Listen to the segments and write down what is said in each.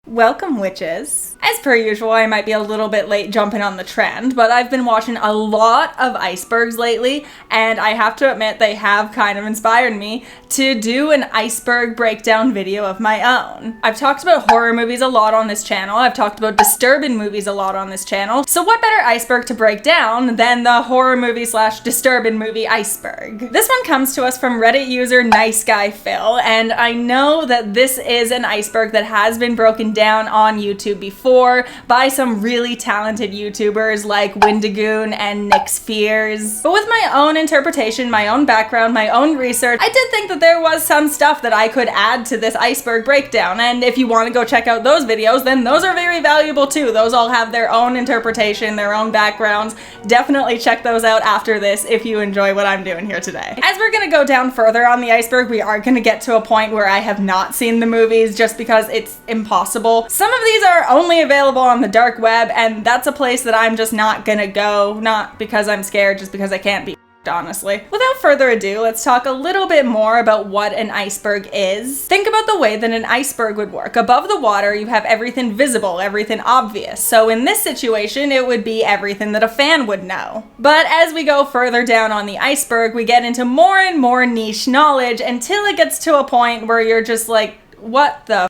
Welcome, witches. As per usual, I might be a little bit late jumping on the trend, but I've been watching a lot of icebergs lately, and I have to admit they have kind of inspired me to do an iceberg breakdown video of my own. I've talked about horror movies a lot on this channel, I've talked about disturbing movies a lot on this channel, so what better iceberg to break down than the horror movie / disturbing movie Iceberg? This one comes to us from Reddit user Nice Guy Phil, and I know that this is an iceberg that has been broken down on YouTube before by some really talented YouTubers like Windigoon and Nick Spheres. But with my own interpretation, my own background, my own research, I did think that there was some stuff that I could add to this iceberg breakdown, and if you want to go check out those videos, then those are very valuable too. Those all have their own interpretation, their own backgrounds. Definitely check those out after this if you enjoy what I'm doing here today. As we're gonna go down further on the iceberg, we are gonna get to a point where I have not seen the movies just because it's impossible. Some of these are only available on the dark web, and that's a place that I'm just not gonna go, not because I'm scared, just because I can't be honestly. Without further ado, let's talk a little bit more about what an iceberg is. Think about the way that an iceberg would work. Above the water, you have everything visible, everything obvious. So in this situation, it would be everything that a fan would know. But as we go further down on the iceberg, we get into more and more niche knowledge until it gets to a point where you're just like, what the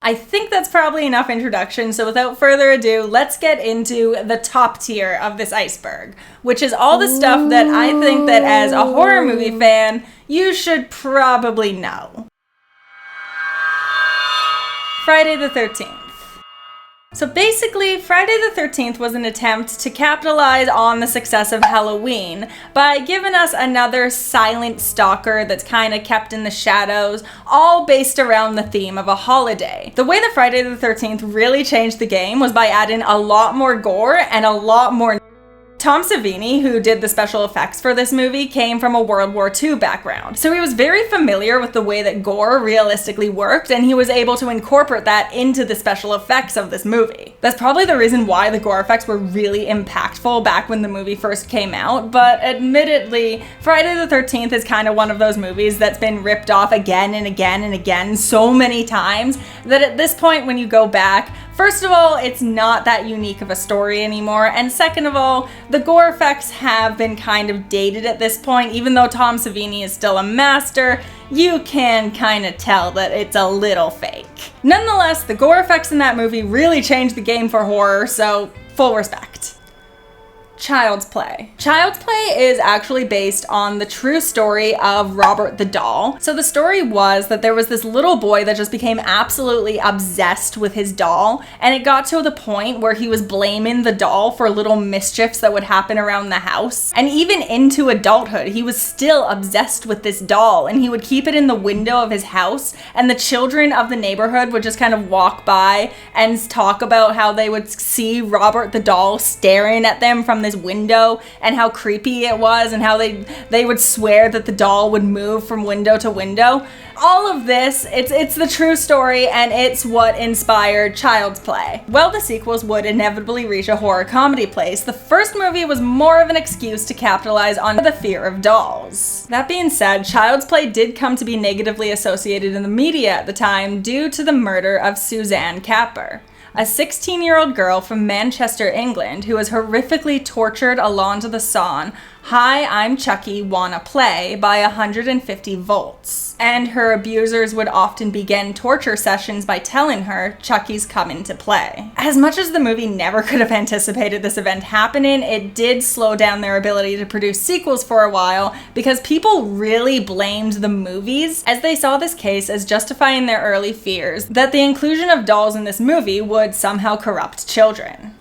I think that's probably enough introduction, so without further ado, let's get into the top tier of this iceberg, which is all the stuff that I think that as a horror movie fan, you should probably know. Friday the 13th. So basically, Friday the 13th was an attempt to capitalize on the success of Halloween by giving us another silent stalker that's kind of kept in the shadows, all based around the theme of a holiday. The way that Friday the 13th really changed the game was by adding a lot more gore and a lot more Tom Savini, who did the special effects for this movie, came from a World War II background. So he was very familiar with the way that gore realistically worked, and he was able to incorporate that into the special effects of this movie. That's probably the reason why the gore effects were really impactful back when the movie first came out, but admittedly, Friday the 13th is kind of one of those movies that's been ripped off again and again and again so many times that at this point when you go back, first of all, it's not that unique of a story anymore, and second of all, the gore effects have been kind of dated at this point. Even though Tom Savini is still a master, you can kind of tell that it's a little fake. Nonetheless, the gore effects in that movie really changed the game for horror, so full respect. Child's Play. Child's Play is actually based on the true story of Robert the Doll. So the story was that there was this little boy that just became absolutely obsessed with his doll, and it got to the point where he was blaming the doll for little mischiefs that would happen around the house. And even into adulthood, he was still obsessed with this doll, and he would keep it in the window of his house, and the children of the neighborhood would just kind of walk by and talk about how they would see Robert the Doll staring at them from this window and how creepy it was, and how they would swear that the doll would move from window to window. All of this, it's the true story, and it's what inspired Child's Play. While the sequels would inevitably reach a horror comedy place, the first movie was more of an excuse to capitalize on the fear of dolls. That being said, Child's Play did come to be negatively associated in the media at the time due to the murder of Suzanne Capper, a 16-year-old girl from Manchester, England, who was horrifically tortured along to the song "Hi, I'm Chucky, Wanna Play" by 150 volts. And her abusers would often begin torture sessions by telling her Chucky's coming to play. As much as the movie never could have anticipated this event happening, it did slow down their ability to produce sequels for a while because people really blamed the movies, as they saw this case as justifying their early fears that the inclusion of dolls in this movie would somehow corrupt children.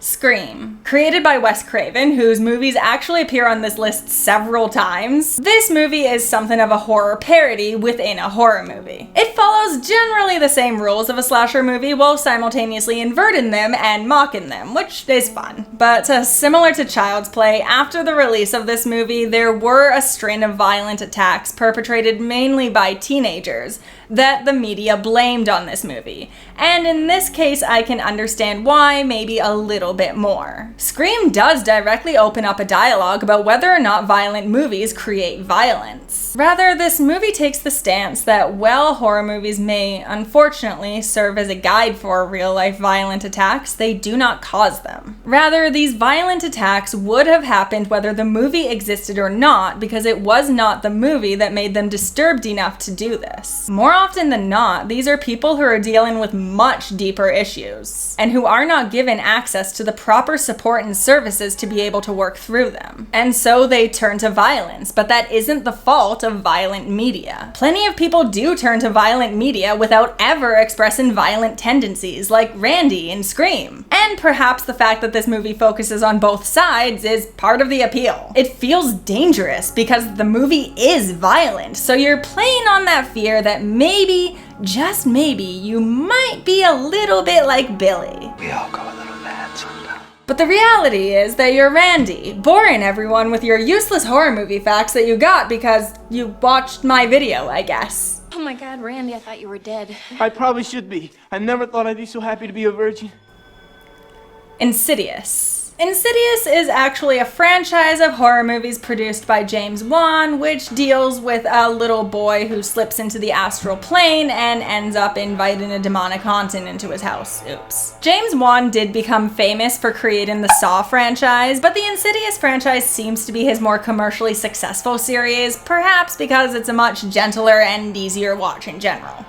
Scream. Created by Wes Craven, whose movies actually appear on this list several times, this movie is something of a horror parody within a horror movie. It follows generally the same rules of a slasher movie while simultaneously inverting them and mocking them, which is fun. But similar to Child's Play, after the release of this movie, there were a string of violent attacks perpetrated mainly by teenagers that the media blamed on this movie. And in this case, I can understand why, maybe a little bit more. Scream does directly open up a dialogue about whether or not violent movies create violence. Rather, this movie takes the stance that while horror movies may, unfortunately, serve as a guide for real-life violent attacks, they do not cause them. Rather, these violent attacks would have happened whether the movie existed or not, because it was not the movie that made them disturbed enough to do this. More often than not, these are people who are dealing with much deeper issues, and who are not given access to the proper support and services to be able to work through them. And so they turn to violence, but that isn't the fault of violent media. Plenty of people do turn to violent media without ever expressing violent tendencies, like Randy in Scream. And perhaps the fact that this movie focuses on both sides is part of the appeal. It feels dangerous because the movie is violent, so you're playing on that fear that maybe, just maybe, you might be a little bit like Billy. We all go a little mad sometimes. But the reality is that you're Randy, boring everyone with your useless horror movie facts that you got because you watched my video, I guess. Oh my God, Randy, I thought you were dead. I probably should be. I never thought I'd be so happy to be a virgin. Insidious. Insidious is actually a franchise of horror movies produced by James Wan, which deals with a little boy who slips into the astral plane and ends up inviting a demonic haunting into his house. Oops. James Wan did become famous for creating the Saw franchise, but the Insidious franchise seems to be his more commercially successful series, perhaps because it's a much gentler and easier watch in general.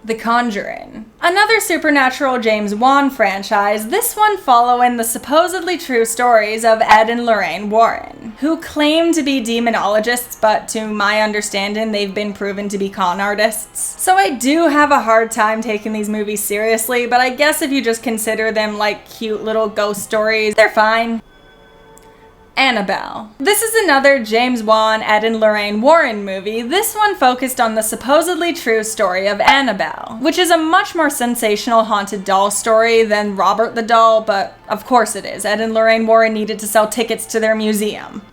The Conjuring. Another supernatural James Wan franchise, this one following the supposedly true stories of Ed and Lorraine Warren, who claim to be demonologists, but to my understanding, they've been proven to be con artists. So I do have a hard time taking these movies seriously, but I guess if you just consider them like cute little ghost stories, they're fine. Annabelle. This is another James Wan, Ed and Lorraine Warren movie, this one focused on the supposedly true story of Annabelle, which is a much more sensational haunted doll story than Robert the Doll, but of course it is. Ed and Lorraine Warren needed to sell tickets to their museum.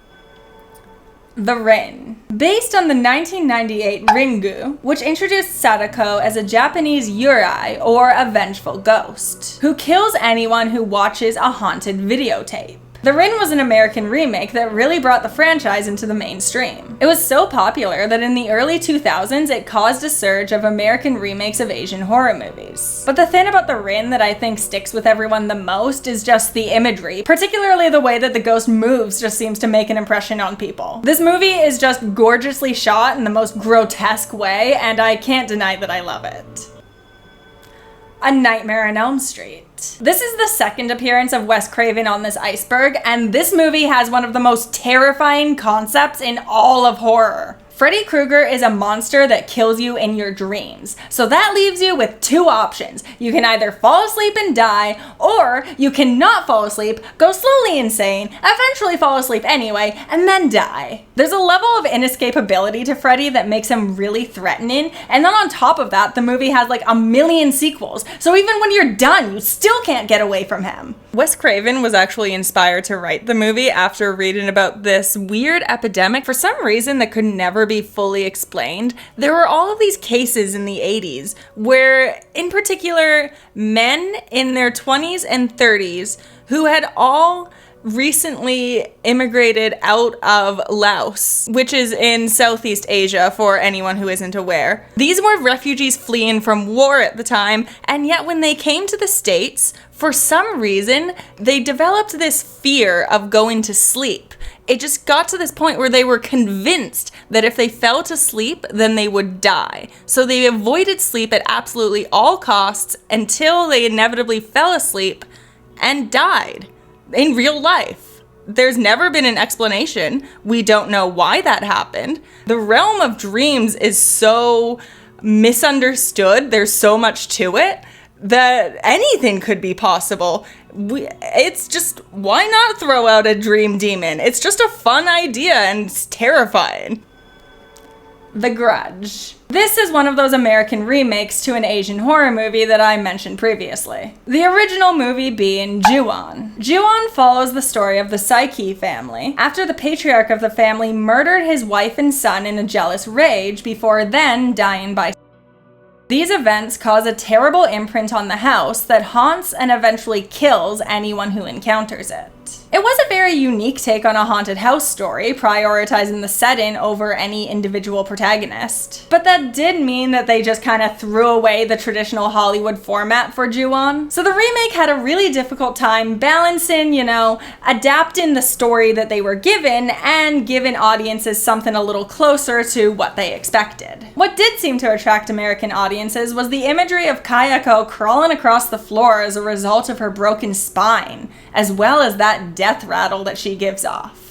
The Ring. Based on the 1998 Ringu, which introduced Sadako as a Japanese yurei, or a vengeful ghost, who kills anyone who watches a haunted videotape. The Ring was an American remake that really brought the franchise into the mainstream. It was so popular that in the early 2000s it caused a surge of American remakes of Asian horror movies. But the thing about The Ring that I think sticks with everyone the most is just the imagery, particularly the way that the ghost moves just seems to make an impression on people. This movie is just gorgeously shot in the most grotesque way, and I can't deny that I love it. A Nightmare on Elm Street. This is the second appearance of Wes Craven on this Iceberg, and this movie has one of the most terrifying concepts in all of horror. Freddy Krueger is a monster that kills you in your dreams. So that leaves you with two options. You can either fall asleep and die, or you can not fall asleep, go slowly insane, eventually fall asleep anyway, and then die. There's a level of inescapability to Freddy that makes him really threatening, and then on top of that, the movie has like a million sequels, so even when you're done, you still can't get away from him. Wes Craven was actually inspired to write the movie after reading about this weird epidemic for some reason that could never be fully explained. There were all of these cases in the 80s where, in particular, men in their 20s and 30s who had all recently immigrated out of Laos, which is in Southeast Asia for anyone who isn't aware. These were refugees fleeing from war at the time, and yet when they came to the States, for some reason, they developed this fear of going to sleep. It just got to this point where they were convinced that if they fell to sleep, then they would die. So they avoided sleep at absolutely all costs until they inevitably fell asleep and died in real life. There's never been an explanation. We don't know why that happened. The realm of dreams is so misunderstood. There's so much to it that anything could be possible. It's just, why not throw out a dream demon? It's just a fun idea and it's terrifying. The Grudge. This is one of those American remakes to an Asian horror movie that I mentioned previously. The original movie being Ju-on. Ju-on follows the story of the Saiki family after the patriarch of the family murdered his wife and son in a jealous rage before then dying by. These events cause a terrible imprint on the house that haunts and eventually kills anyone who encounters it. It was a very unique take on a haunted house story, prioritizing the setting over any individual protagonist. But that did mean that they just kind of threw away the traditional Hollywood format for Ju-on. So the remake had a really difficult time balancing, adapting the story that they were given and giving audiences something a little closer to what they expected. What did seem to attract American audiences was the imagery of Kayako crawling across the floor as a result of her broken spine, as well as that death rattle that she gives off.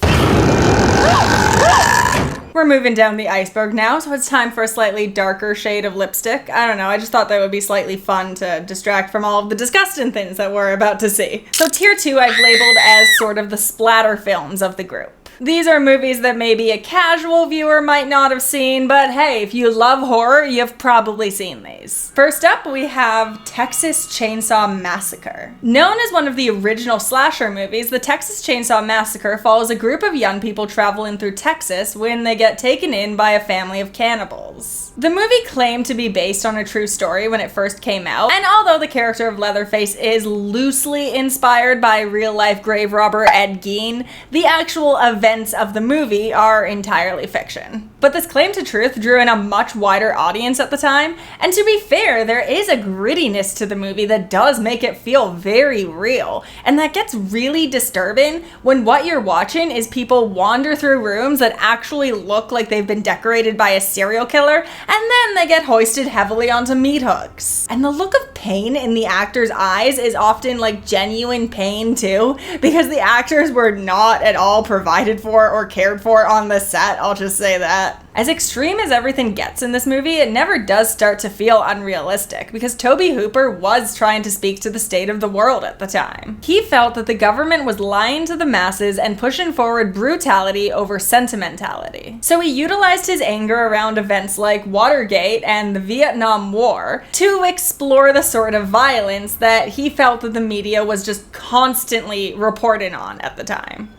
We're moving down the iceberg now, so it's time for a slightly darker shade of lipstick. I don't know, I just thought that would be slightly fun to distract from all of the disgusting things that we're about to see. So tier 2 I've labeled as sort of the splatter films of the group. These are movies that maybe a casual viewer might not have seen, but hey, if you love horror, you've probably seen these. First up, we have Texas Chainsaw Massacre. Known as one of the original slasher movies, the Texas Chainsaw Massacre follows a group of young people traveling through Texas when they get taken in by a family of cannibals. The movie claimed to be based on a true story when it first came out, and although the character of Leatherface is loosely inspired by real-life grave robber Ed Gein, the actual events of the movie are entirely fiction. But this claim to truth drew in a much wider audience at the time, and to be fair, there is a grittiness to the movie that does make it feel very real, and that gets really disturbing when what you're watching is people wander through rooms that actually look like they've been decorated by a serial killer, and then they get hoisted heavily onto meat hooks. And the look of pain in the actors' eyes is often like genuine pain too, because the actors were not at all provided for or cared for on the set, I'll just say that. As extreme as everything gets in this movie, it never does start to feel unrealistic, because Tobe Hooper was trying to speak to the state of the world at the time. He felt that the government was lying to the masses and pushing forward brutality over sentimentality. So he utilized his anger around events like Watergate and the Vietnam War to explore the sort of violence that he felt that the media was just constantly reporting on at the time.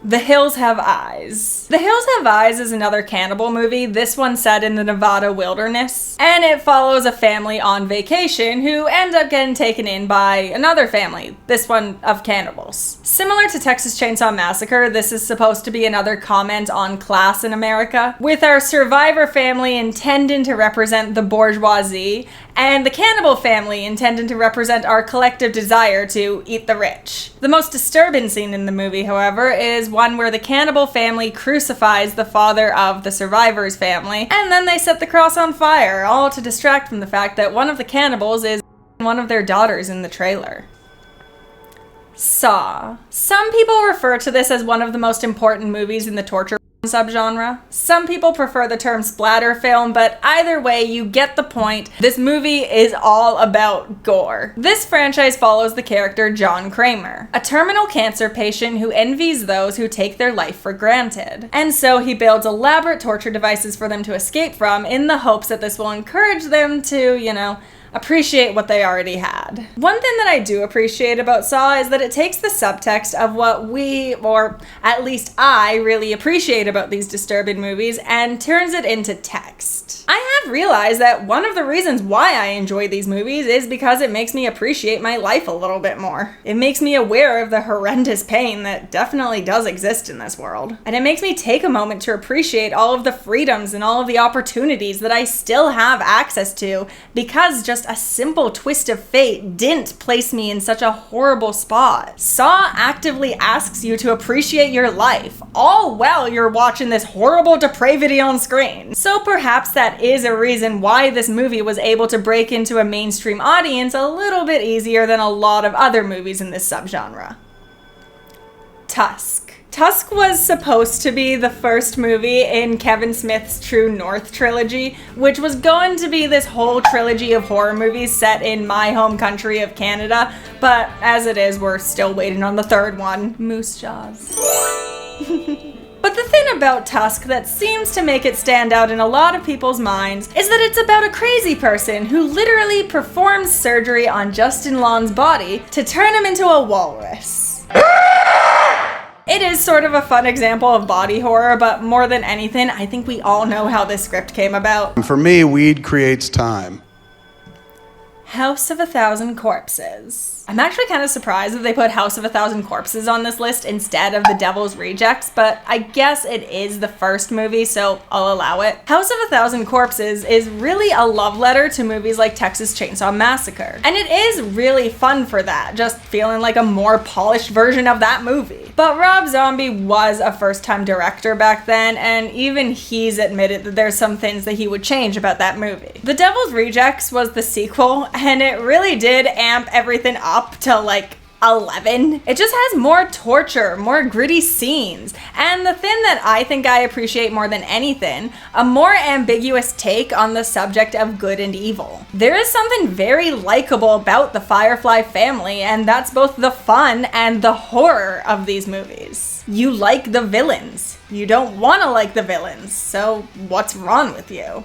The Hills Have Eyes. The Hills Have Eyes is another cannibal movie, this one set in the Nevada wilderness, and it follows a family on vacation who end up getting taken in by another family, this one of cannibals. Similar to Texas Chainsaw Massacre, this is supposed to be another comment on class in America, with our survivor family intending to represent the bourgeoisie, and the cannibal family intending to represent our collective desire to eat the rich. The most disturbing scene in the movie, however, is one where the cannibal family crucifies the father of the survivor's family, and then they set the cross on fire, all to distract from the fact that one of the cannibals is one of their daughters in the trailer. Saw. Some people refer to this as one of the most important movies in the torture subgenre. Some people prefer the term splatter film, but either way, you get the point. This movie is all about gore. This franchise follows the character John Kramer, a terminal cancer patient who envies those who take their life for granted. And so he builds elaborate torture devices for them to escape from in the hopes that this will encourage them to, appreciate what they already had. One thing that I do appreciate about Saw is that it takes the subtext of what we, or at least I, really appreciate about these disturbing movies and turns it into text. I have realized that one of the reasons why I enjoy these movies is because it makes me appreciate my life a little bit more. It makes me aware of the horrendous pain that definitely does exist in this world. And it makes me take a moment to appreciate all of the freedoms and all of the opportunities that I still have access to because just a simple twist of fate didn't place me in such a horrible spot. Saw actively asks you to appreciate your life, all while you're watching this horrible depravity on screen. So perhaps that is a reason why this movie was able to break into a mainstream audience a little bit easier than a lot of other movies in this subgenre. Tusk. Tusk was supposed to be the first movie in Kevin Smith's True North trilogy, which was going to be this whole trilogy of horror movies set in my home country of Canada, but as it is, we're still waiting on the third one. Moose Jaws. But the thing thing about Tusk that seems to make it stand out in a lot of people's minds is that it's about a crazy person who literally performs surgery on Justin Long's body to turn him into a walrus. It is sort of a fun example of body horror, but more than anything, I think we all know how this script came about. For me, weed creates time. House of a Thousand Corpses. I'm actually kind of surprised that they put House of a Thousand Corpses on this list instead of The Devil's Rejects, but I guess it is the first movie, so I'll allow it. House of a Thousand Corpses is really a love letter to movies like Texas Chainsaw Massacre. And it is really fun for that, just feeling like a more polished version of that movie. But Rob Zombie was a first-time director back then, and even he's admitted that there's some things that he would change about that movie. The Devil's Rejects was the sequel, and it really did amp everything up to like 11. It just has more torture, more gritty scenes, and the thing that I think I appreciate more than anything, a more ambiguous take on the subject of good and evil. There is something very likable about the Firefly family, and that's both the fun and the horror of these movies. You like the villains. You don't want to like the villains, so what's wrong with you?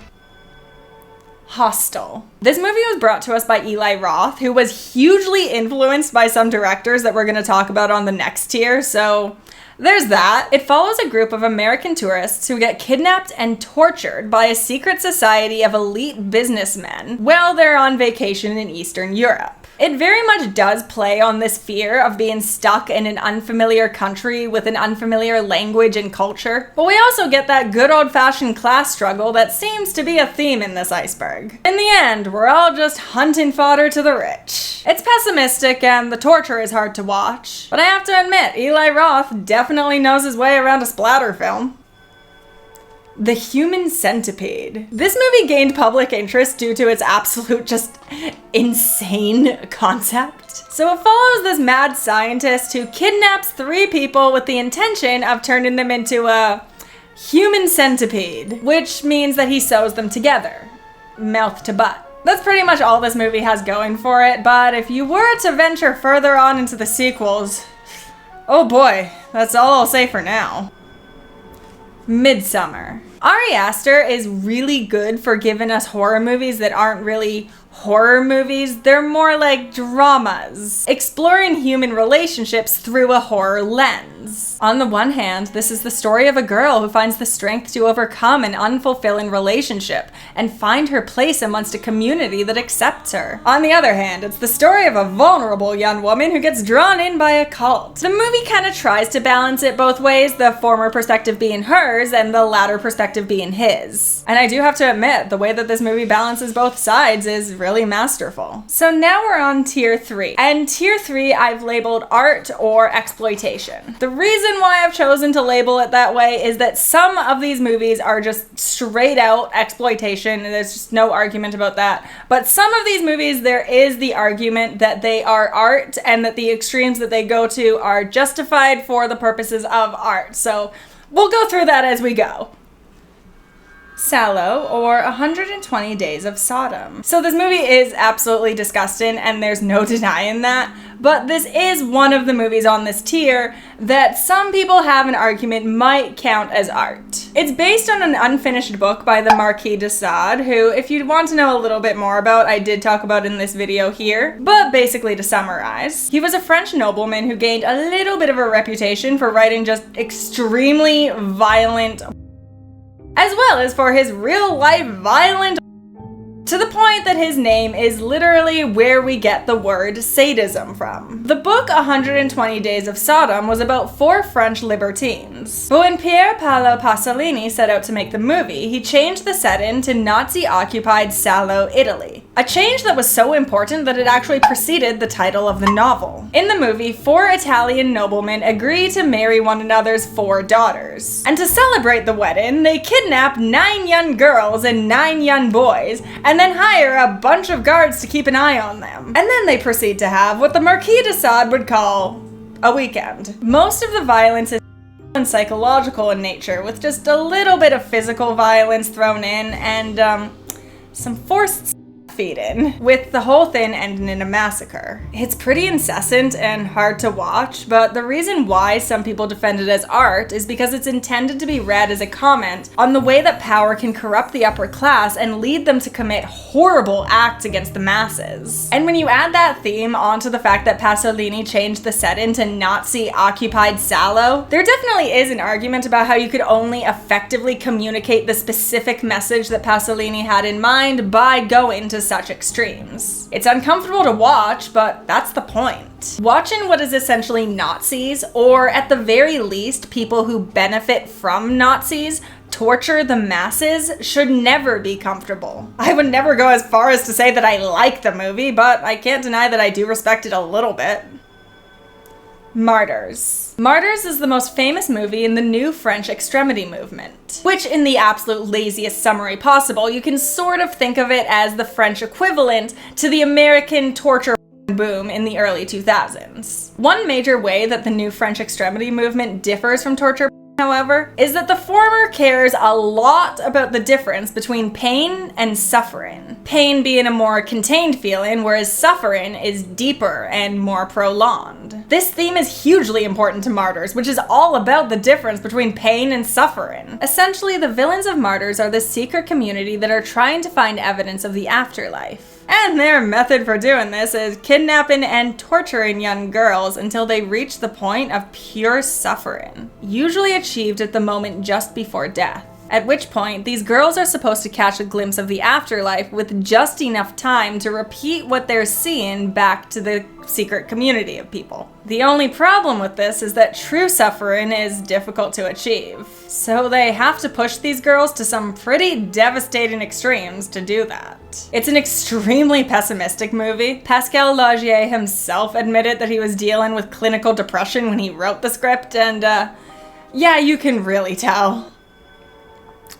Hostel. This movie was brought to us by Eli Roth, who was hugely influenced by some directors that we're going to talk about on the next tier, so there's that. It follows a group of American tourists who get kidnapped and tortured by a secret society of elite businessmen while they're on vacation in Eastern Europe. It very much does play on this fear of being stuck in an unfamiliar country with an unfamiliar language and culture. But we also get that good old-fashioned class struggle that seems to be a theme in this Iceberg. In the end, we're all just hunting fodder to the rich. It's pessimistic and the torture is hard to watch. But I have to admit, Eli Roth definitely knows his way around a splatter film. The Human Centipede. This movie gained public interest due to its absolute just insane concept. So it follows this mad scientist who kidnaps 3 people with the intention of turning them into a human centipede, which means that he sews them together, mouth to butt. That's pretty much all this movie has going for it, but if you were to venture further on into the sequels, oh boy, that's all I'll say for now. Midsommar. Ari Aster is really good for giving us horror movies that aren't really horror movies. They're more like dramas, exploring human relationships through a horror lens. On the one hand, this is the story of a girl who finds the strength to overcome an unfulfilling relationship and find her place amongst a community that accepts her. On the other hand, it's the story of a vulnerable young woman who gets drawn in by a cult. The movie kind of tries to balance it both ways, the former perspective being hers and the latter perspective being his. And I do have to admit, the way that this movie balances both sides is really masterful. So now we're on tier 3. And tier 3 I've labeled art or exploitation. The reason why I've chosen to label it that way is that some of these movies are just straight out exploitation, and there's just no argument about that. But some of these movies, there is the argument that they are art and that the extremes that they go to are justified for the purposes of art. So we'll go through that as we go. Sallow, or 120 Days of Sodom. So this movie is absolutely disgusting, and there's no denying that, but this is one of the movies on this tier that some people have an argument might count as art. It's based on an unfinished book by the Marquis de Sade, who, if you want to know a little bit more about, I did talk about in this video here. But basically, to summarize, he was a French nobleman who gained a little bit of a reputation for writing just extremely violent, as well as for his real-life violent, to the point that his name is literally where we get the word sadism from. The book 120 Days of Sodom was about 4 French libertines. But when Pier Paolo Pasolini set out to make the movie, he changed the setting to Nazi-occupied Salò, Italy. A change that was so important that it actually preceded the title of the novel. In the movie, 4 Italian noblemen agree to marry one another's 4 daughters. And to celebrate the wedding, they kidnap 9 young girls and 9 young boys, and then hire a bunch of guards to keep an eye on them. And then they proceed to have what the Marquis de Sade would call a weekend. Most of the violence is psychological in nature, with just a little bit of physical violence thrown in and some forced feeding, with the whole thing ending in a massacre. It's pretty incessant and hard to watch, but the reason why some people defend it as art is because it's intended to be read as a comment on the way that power can corrupt the upper class and lead them to commit horrible acts against the masses. And when you add that theme onto the fact that Pasolini changed the setting to Nazi-occupied Salò, there definitely is an argument about how you could only effectively communicate the specific message that Pasolini had in mind by going to such extremes. It's uncomfortable to watch, but that's the point. Watching what is essentially Nazis, or at the very least people who benefit from Nazis, torture the masses should never be comfortable. I would never go as far as to say that I like the movie, but I can't deny that I do respect it a little bit. Martyrs. Martyrs is the most famous movie in the new French extremity movement, which in the absolute laziest summary possible, you can sort of think of it as the French equivalent to the American torture boom in the early 2000s. One major way that the new French extremity movement differs from torture, however, is that the former cares a lot about the difference between pain and suffering. Pain being a more contained feeling, whereas suffering is deeper and more prolonged. This theme is hugely important to Martyrs, which is all about the difference between pain and suffering. Essentially, the villains of Martyrs are the secret community that are trying to find evidence of the afterlife. And their method for doing this is kidnapping and torturing young girls until they reach the point of pure suffering, usually achieved at the moment just before death. At which point, these girls are supposed to catch a glimpse of the afterlife with just enough time to repeat what they're seeing back to the secret community of people. The only problem with this is that true suffering is difficult to achieve, so they have to push these girls to some pretty devastating extremes to do that. It's an extremely pessimistic movie. Pascal Laugier himself admitted that he was dealing with clinical depression when he wrote the script, and yeah, you can really tell.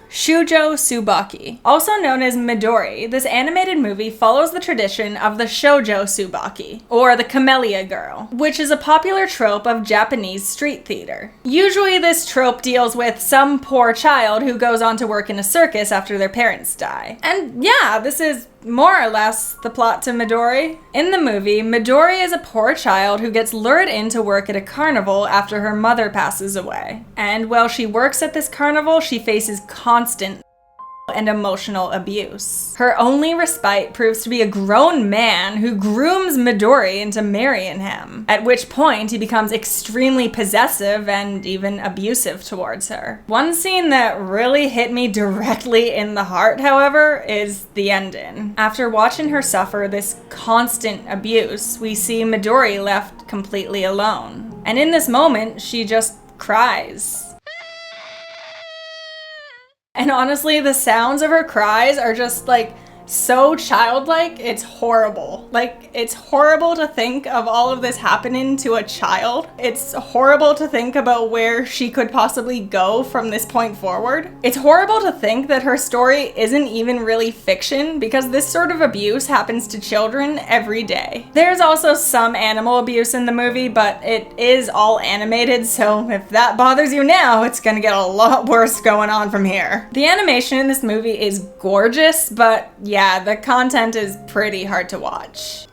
Shoujo Tsubaki. Also known as Midori, this animated movie follows the tradition of the shoujo tsubaki, or the camellia girl, which is a popular trope of Japanese street theater. Usually this trope deals with some poor child who goes on to work in a circus after their parents die. And yeah, this is more or less the plot to Midori. In the movie, Midori is a poor child who gets lured in to work at a carnival after her mother passes away. And while she works at this carnival, she faces constant and emotional abuse. Her only respite proves to be a grown man who grooms Midori into marrying him, at which point he becomes extremely possessive and even abusive towards her. One scene that really hit me directly in the heart, however, is the ending. After watching her suffer this constant abuse, we see Midori left completely alone. And in this moment, she just cries. And honestly, the sounds of her cries are just like so childlike, it's horrible. Like, it's horrible to think of all of this happening to a child. It's horrible to think about where she could possibly go from this point forward. It's horrible to think that her story isn't even really fiction, because this sort of abuse happens to children every day. There's also some animal abuse in the movie, but it is all animated, so if that bothers you now, it's gonna get a lot worse going on from here. The animation in this movie is gorgeous, but yeah, the content is pretty hard to watch.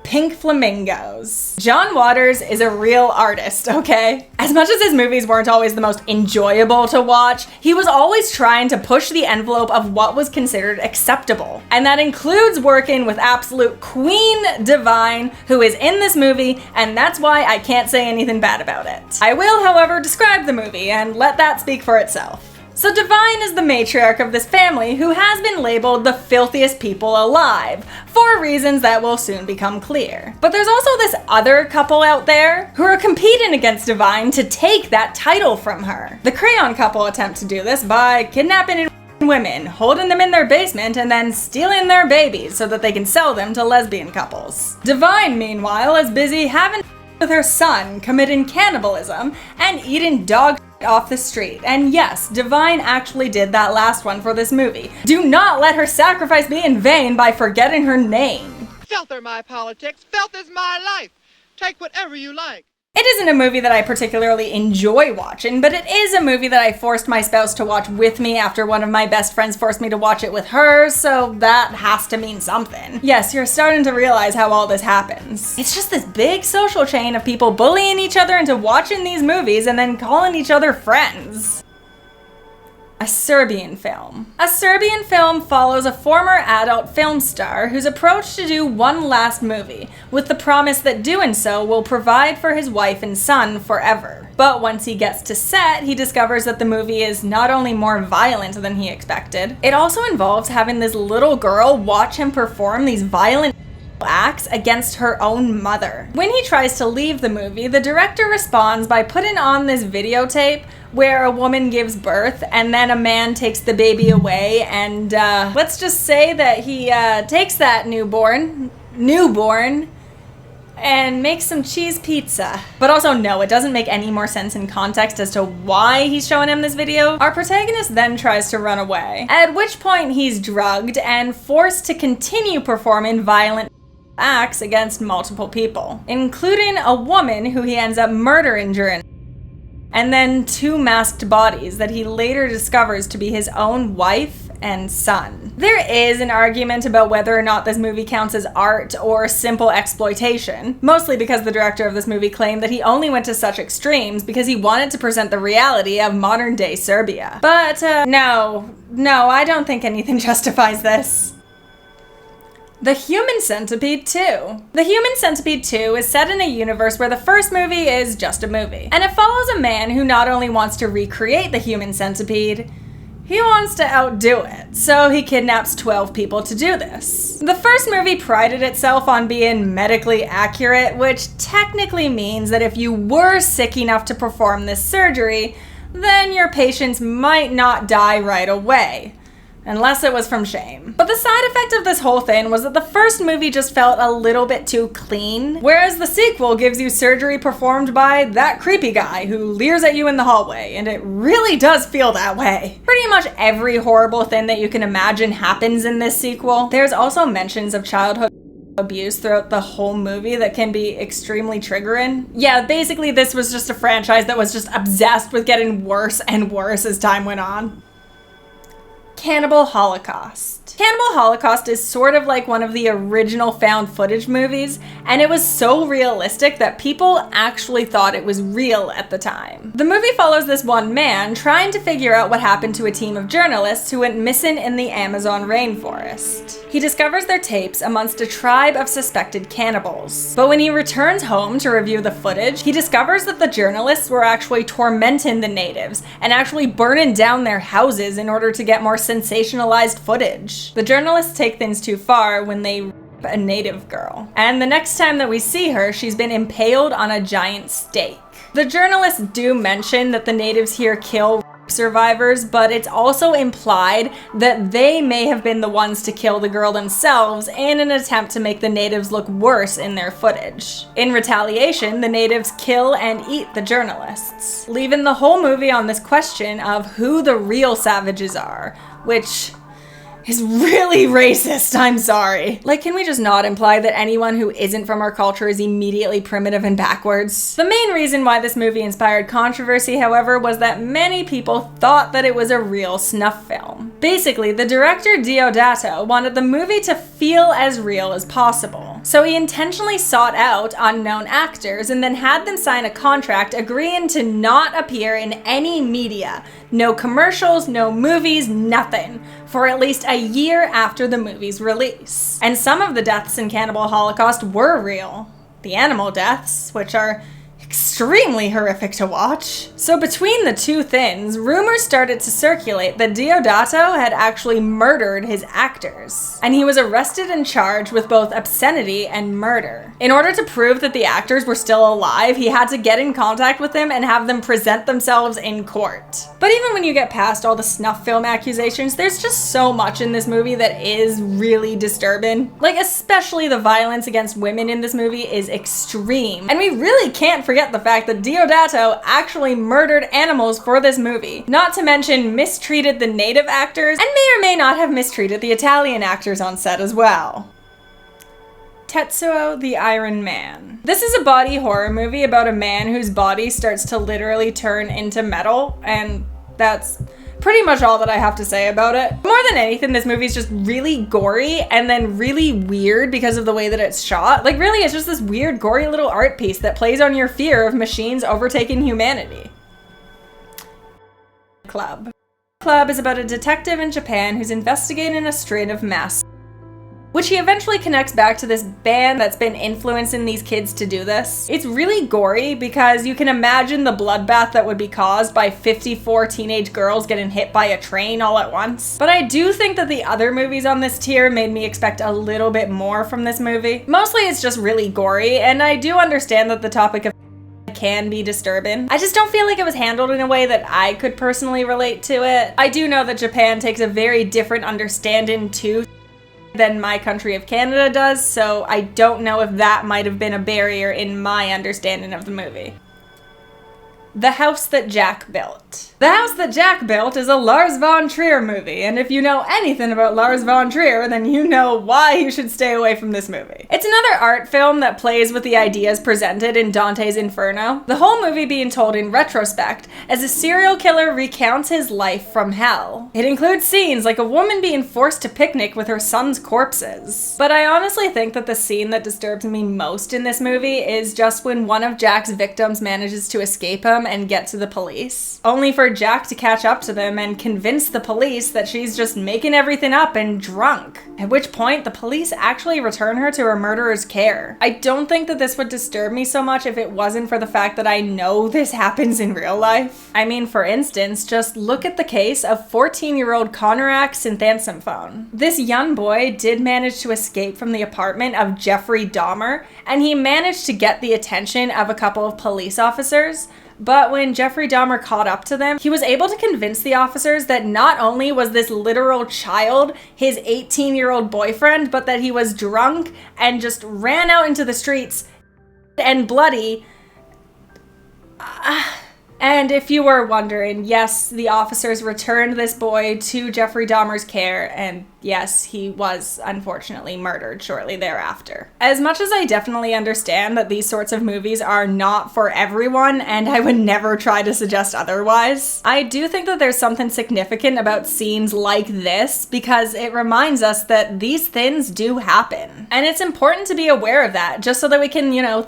Pink Flamingos. John Waters is a real artist, okay? As much as his movies weren't always the most enjoyable to watch, he was always trying to push the envelope of what was considered acceptable. And that includes working with absolute Queen Divine, who is in this movie, and that's why I can't say anything bad about it. I will, however, describe the movie and let that speak for itself. So Divine is the matriarch of this family who has been labeled the filthiest people alive, for reasons that will soon become clear. But there's also this other couple out there who are competing against Divine to take that title from her. The Crayon couple attempt to do this by kidnapping women, holding them in their basement, and then stealing their babies so that they can sell them to lesbian couples. Divine, meanwhile, is busy having with her son, committing cannibalism, and eating dog off the street. And yes, Divine actually did that last one for this movie. Do not let her sacrifice be in vain by forgetting her name. Filth are my politics. Filth is my life. Take whatever you like. It isn't a movie that I particularly enjoy watching, but it is a movie that I forced my spouse to watch with me after one of my best friends forced me to watch it with her, so that has to mean something. Yes, you're starting to realize how all this happens. It's just this big social chain of people bullying each other into watching these movies and then calling each other friends. A Serbian film. A Serbian film follows a former adult film star who's approached to do one last movie, with the promise that doing so will provide for his wife and son forever. But once he gets to set, he discovers that the movie is not only more violent than he expected, it also involves having this little girl watch him perform these violent acts against her own mother. When he tries to leave the movie, the director responds by putting on this videotape where a woman gives birth and then a man takes the baby away, and let's just say that he takes that newborn and makes some cheese pizza. But also no, it doesn't make any more sense in context as to why he's showing him this video. Our protagonist then tries to run away, at which point he's drugged and forced to continue performing violent acts against multiple people, including a woman who he ends up murdering during, and then 2 masked bodies that he later discovers to be his own wife and son. There is an argument about whether or not this movie counts as art or simple exploitation, mostly because the director of this movie claimed that he only went to such extremes because he wanted to present the reality of modern-day Serbia. But no, I don't think anything justifies this. The Human Centipede 2. The Human Centipede 2 is set in a universe where the first movie is just a movie, and it follows a man who not only wants to recreate the human centipede, he wants to outdo it, so he kidnaps 12 people to do this. The first movie prided itself on being medically accurate, which technically means that if you were sick enough to perform this surgery, then your patients might not die right away. Unless it was from shame. But the side effect of this whole thing was that the first movie just felt a little bit too clean, whereas the sequel gives you surgery performed by that creepy guy who leers at you in the hallway, and it really does feel that way. Pretty much every horrible thing that you can imagine happens in this sequel. There's also mentions of childhood abuse throughout the whole movie that can be extremely triggering. Yeah, basically this was just a franchise that was just obsessed with getting worse and worse as time went on. Cannibal Holocaust. Cannibal Holocaust is sort of like one of the original found footage movies, and it was so realistic that people actually thought it was real at the time. The movie follows this one man trying to figure out what happened to a team of journalists who went missing in the Amazon rainforest. He discovers their tapes amongst a tribe of suspected cannibals. But when he returns home to review the footage, he discovers that the journalists were actually tormenting the natives and actually burning down their houses in order to get more sensationalized footage. The journalists take things too far when they rape a native girl. And the next time that we see her, she's been impaled on a giant stake. The journalists do mention that the natives here kill survivors, but it's also implied that they may have been the ones to kill the girl themselves in an attempt to make the natives look worse in their footage. In retaliation, the natives kill and eat the journalists, leaving the whole movie on this question of who the real savages are, which is really racist, I'm sorry. Like, can we just not imply that anyone who isn't from our culture is immediately primitive and backwards? The main reason why this movie inspired controversy, however, was that many people thought that it was a real snuff film. Basically, the director Deodato wanted the movie to feel as real as possible. So he intentionally sought out unknown actors and then had them sign a contract agreeing to not appear in any media. No commercials, no movies, nothing, for at least a year after the movie's release. And some of the deaths in Cannibal Holocaust were real. The animal deaths, which are extremely horrific to watch. So between the two things, rumors started to circulate that Deodato had actually murdered his actors, and he was arrested and charged with both obscenity and murder. In order to prove that the actors were still alive, he had to get in contact with them and have them present themselves in court. But even when you get past all the snuff film accusations, there's just so much in this movie that is really disturbing. Like, especially the violence against women in this movie is extreme, and we really can't forget the fact that Deodato actually murdered animals for this movie. Not to mention mistreated the native actors and may or may not have mistreated the Italian actors on set as well. Tetsuo the Iron Man. This is a body horror movie about a man whose body starts to literally turn into metal, and that's pretty much all that I have to say about it. More than anything, this movie is just really gory and then really weird because of the way that it's shot. Like, really, it's just this weird, gory little art piece that plays on your fear of machines overtaking humanity. Club. Club is about a detective in Japan who's investigating a string of mass, which he eventually connects back to this band that's been influencing these kids to do this. It's really gory because you can imagine the bloodbath that would be caused by 54 teenage girls getting hit by a train all at once. But I do think that the other movies on this tier made me expect a little bit more from this movie. Mostly it's just really gory, and I do understand that the topic of can be disturbing. I just don't feel like it was handled in a way that I could personally relate to it. I do know that Japan takes a very different understanding to than my country of Canada does, so I don't know if that might have been a barrier in my understanding of the movie. The House That Jack Built. The House That Jack Built is a Lars von Trier movie, and if you know anything about Lars von Trier, then you know why you should stay away from this movie. It's another art film that plays with the ideas presented in Dante's Inferno, the whole movie being told in retrospect as a serial killer recounts his life from hell. It includes scenes like a woman being forced to picnic with her son's corpses. But I honestly think that the scene that disturbs me most in this movie is just when one of Jack's victims manages to escape him and get to the police, only for Jack to catch up to them and convince the police that she's just making everything up and drunk. At which point, the police actually return her to her murderer's care. I don't think that this would disturb me so much if it wasn't for the fact that I know this happens in real life. I mean, for instance, just look at the case of 14-year-old Konorak Synthansamphone. This young boy did manage to escape from the apartment of Jeffrey Dahmer, and he managed to get the attention of a couple of police officers. But when Jeffrey Dahmer caught up to them, he was able to convince the officers that not only was this literal child his 18-year-old boyfriend, but that he was drunk and just ran out into the streets and bloody. And if you were wondering, yes, the officers returned this boy to Jeffrey Dahmer's care, and yes, he was unfortunately murdered shortly thereafter. As much as I definitely understand that these sorts of movies are not for everyone, and I would never try to suggest otherwise, I do think that there's something significant about scenes like this because it reminds us that these things do happen. And it's important to be aware of that, just so that we can,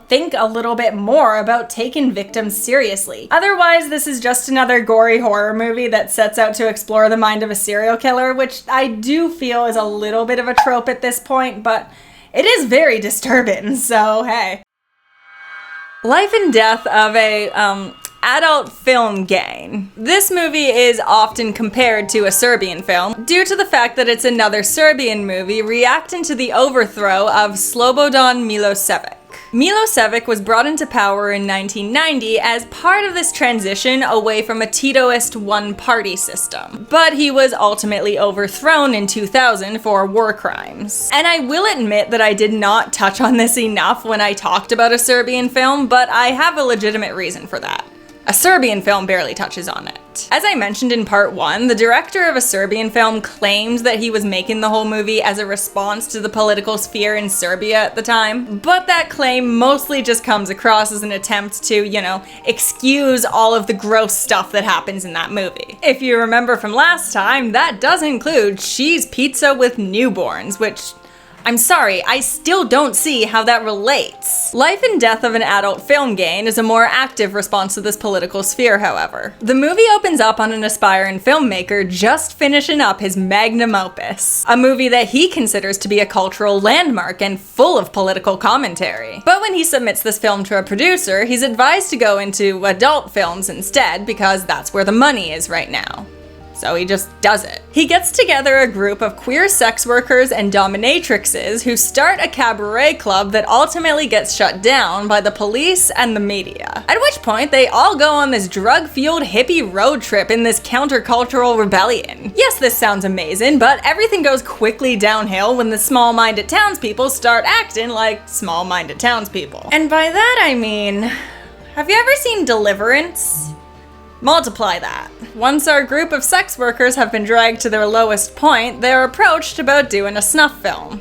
think a little bit more about taking victims seriously. Otherwise, this is just another gory horror movie that sets out to explore the mind of a serial killer, which I do feel is a little bit of a trope at this point, but it is very disturbing, so hey. Life and Death of a Adult Film Gang. This movie is often compared to a Serbian film due to the fact that it's another Serbian movie reacting to the overthrow of Slobodan Milosevic. Milosevic was brought into power in 1990 as part of this transition away from a Titoist one-party system, but he was ultimately overthrown in 2000 for war crimes. And I will admit that I did not touch on this enough when I talked about a Serbian film, but I have a legitimate reason for that. A Serbian film barely touches on it. As I mentioned in part 1, the director of a Serbian film claimed that he was making the whole movie as a response to the political sphere in Serbia at the time, but that claim mostly just comes across as an attempt to, excuse all of the gross stuff that happens in that movie. If you remember from last time, that does include cheese pizza with newborns, which, I'm sorry, I still don't see how that relates. Life and Death of an Adult Film Gang is a more active response to this political sphere, however. The movie opens up on an aspiring filmmaker just finishing up his magnum opus, a movie that he considers to be a cultural landmark and full of political commentary. But when he submits this film to a producer, he's advised to go into adult films instead because that's where the money is right now. So he just does it. He gets together a group of queer sex workers and dominatrixes who start a cabaret club that ultimately gets shut down by the police and the media. At which point, they all go on this drug-fueled hippie road trip in this countercultural rebellion. Yes, this sounds amazing, but everything goes quickly downhill when the small-minded townspeople start acting like small-minded townspeople. And by that I mean, have you ever seen Deliverance? Multiply that. Once our group of sex workers have been dragged to their lowest point, they're approached about doing a snuff film.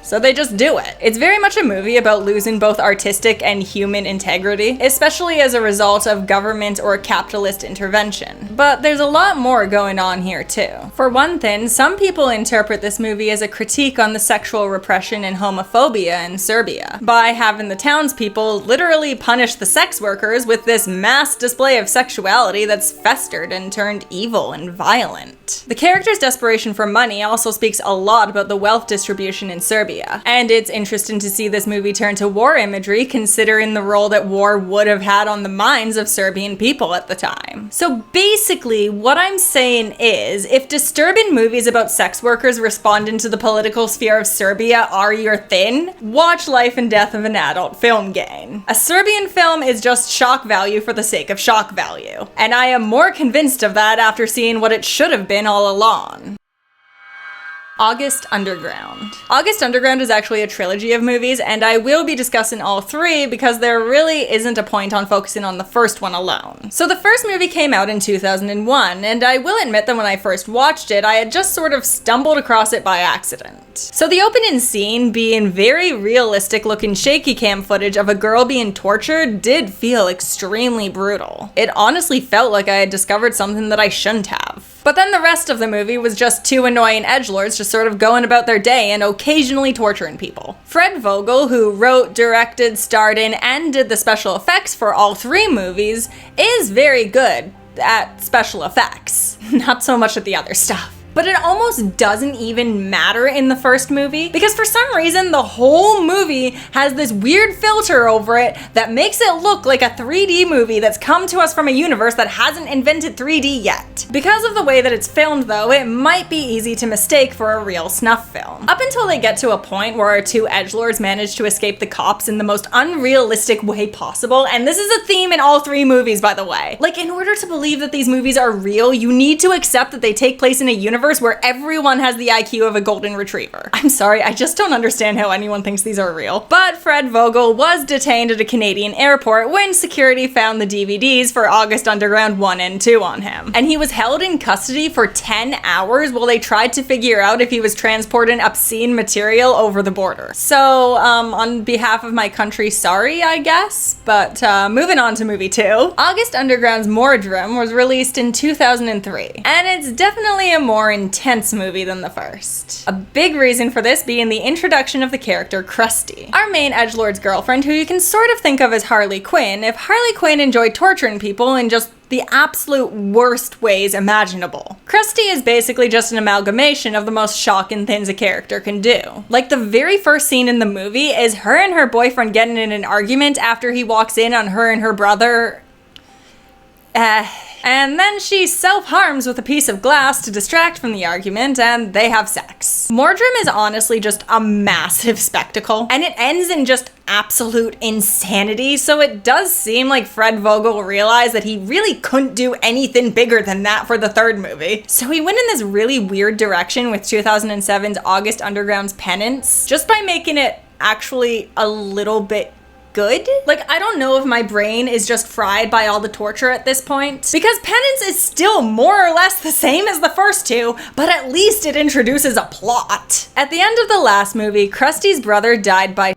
so they just do it. It's very much a movie about losing both artistic and human integrity, especially as a result of government or capitalist intervention. But there's a lot more going on here too. For one thing, some people interpret this movie as a critique on the sexual repression and homophobia in Serbia, by having the townspeople literally punish the sex workers with this mass display of sexuality that's festered and turned evil and violent. The character's desperation for money also speaks a lot about the wealth distribution in Serbia, and it's interesting to see this movie turn to war imagery considering the role that war would have had on the minds of Serbian people at the time. So basically, what I'm saying is, if disturbing movies about sex workers responding to the political sphere of Serbia are your thing, watch Life and Death of an Adult Film Gang. A Serbian film is just shock value for the sake of shock value, and I am more convinced of that after seeing what it should have been all along. August Underground. August Underground is actually a trilogy of movies, and I will be discussing all three because there really isn't a point on focusing on the first one alone. So the first movie came out in 2001, and I will admit that when I first watched it, I had just sort of stumbled across it by accident. So the opening scene, being very realistic looking shaky cam footage of a girl being tortured, did feel extremely brutal. It honestly felt like I had discovered something that I shouldn't have. But then the rest of the movie was just two annoying edgelords just sort of going about their day and occasionally torturing people. Fred Vogel, who wrote, directed, starred in, and did the special effects for all three movies, is very good at special effects. Not so much at the other stuff. But it almost doesn't even matter in the first movie, because for some reason the whole movie has this weird filter over it that makes it look like a 3D movie that's come to us from a universe that hasn't invented 3D yet. Because of the way that it's filmed though, it might be easy to mistake for a real snuff film. Up until they get to a point where our two edgelords manage to escape the cops in the most unrealistic way possible, and this is a theme in all three movies, by the way. Like, in order to believe that these movies are real, you need to accept that they take place in a universe where everyone has the IQ of a golden retriever. I'm sorry, I just don't understand how anyone thinks these are real. But Fred Vogel was detained at a Canadian airport when security found the DVDs for August Underground 1 and 2 on him. And he was held in custody for 10 hours while they tried to figure out if he was transporting obscene material over the border. So, on behalf of my country, sorry, I guess. But moving on to movie 2. August Underground's Mordrum was released in 2003. And it's definitely a more intense movie than the first. A big reason for this being the introduction of the character Krusty, our main edgelord's girlfriend, who you can sort of think of as Harley Quinn if Harley Quinn enjoyed torturing people in just the absolute worst ways imaginable. Krusty is basically just an amalgamation of the most shocking things a character can do. Like, the very first scene in the movie is her and her boyfriend getting in an argument after he walks in on her and her brother. And then she self-harms with a piece of glass to distract from the argument, and they have sex. Mordrum is honestly just a massive spectacle, and it ends in just absolute insanity, so it does seem like Fred Vogel realized that he really couldn't do anything bigger than that for the third movie. So he went in this really weird direction with 2007's August Underground's Penance, just by making it actually a little bit good. Like, I don't know if my brain is just fried by all the torture at this point, because Penance is still more or less the same as the first two, but at least it introduces a plot. At the end of the last movie, Krusty's brother died by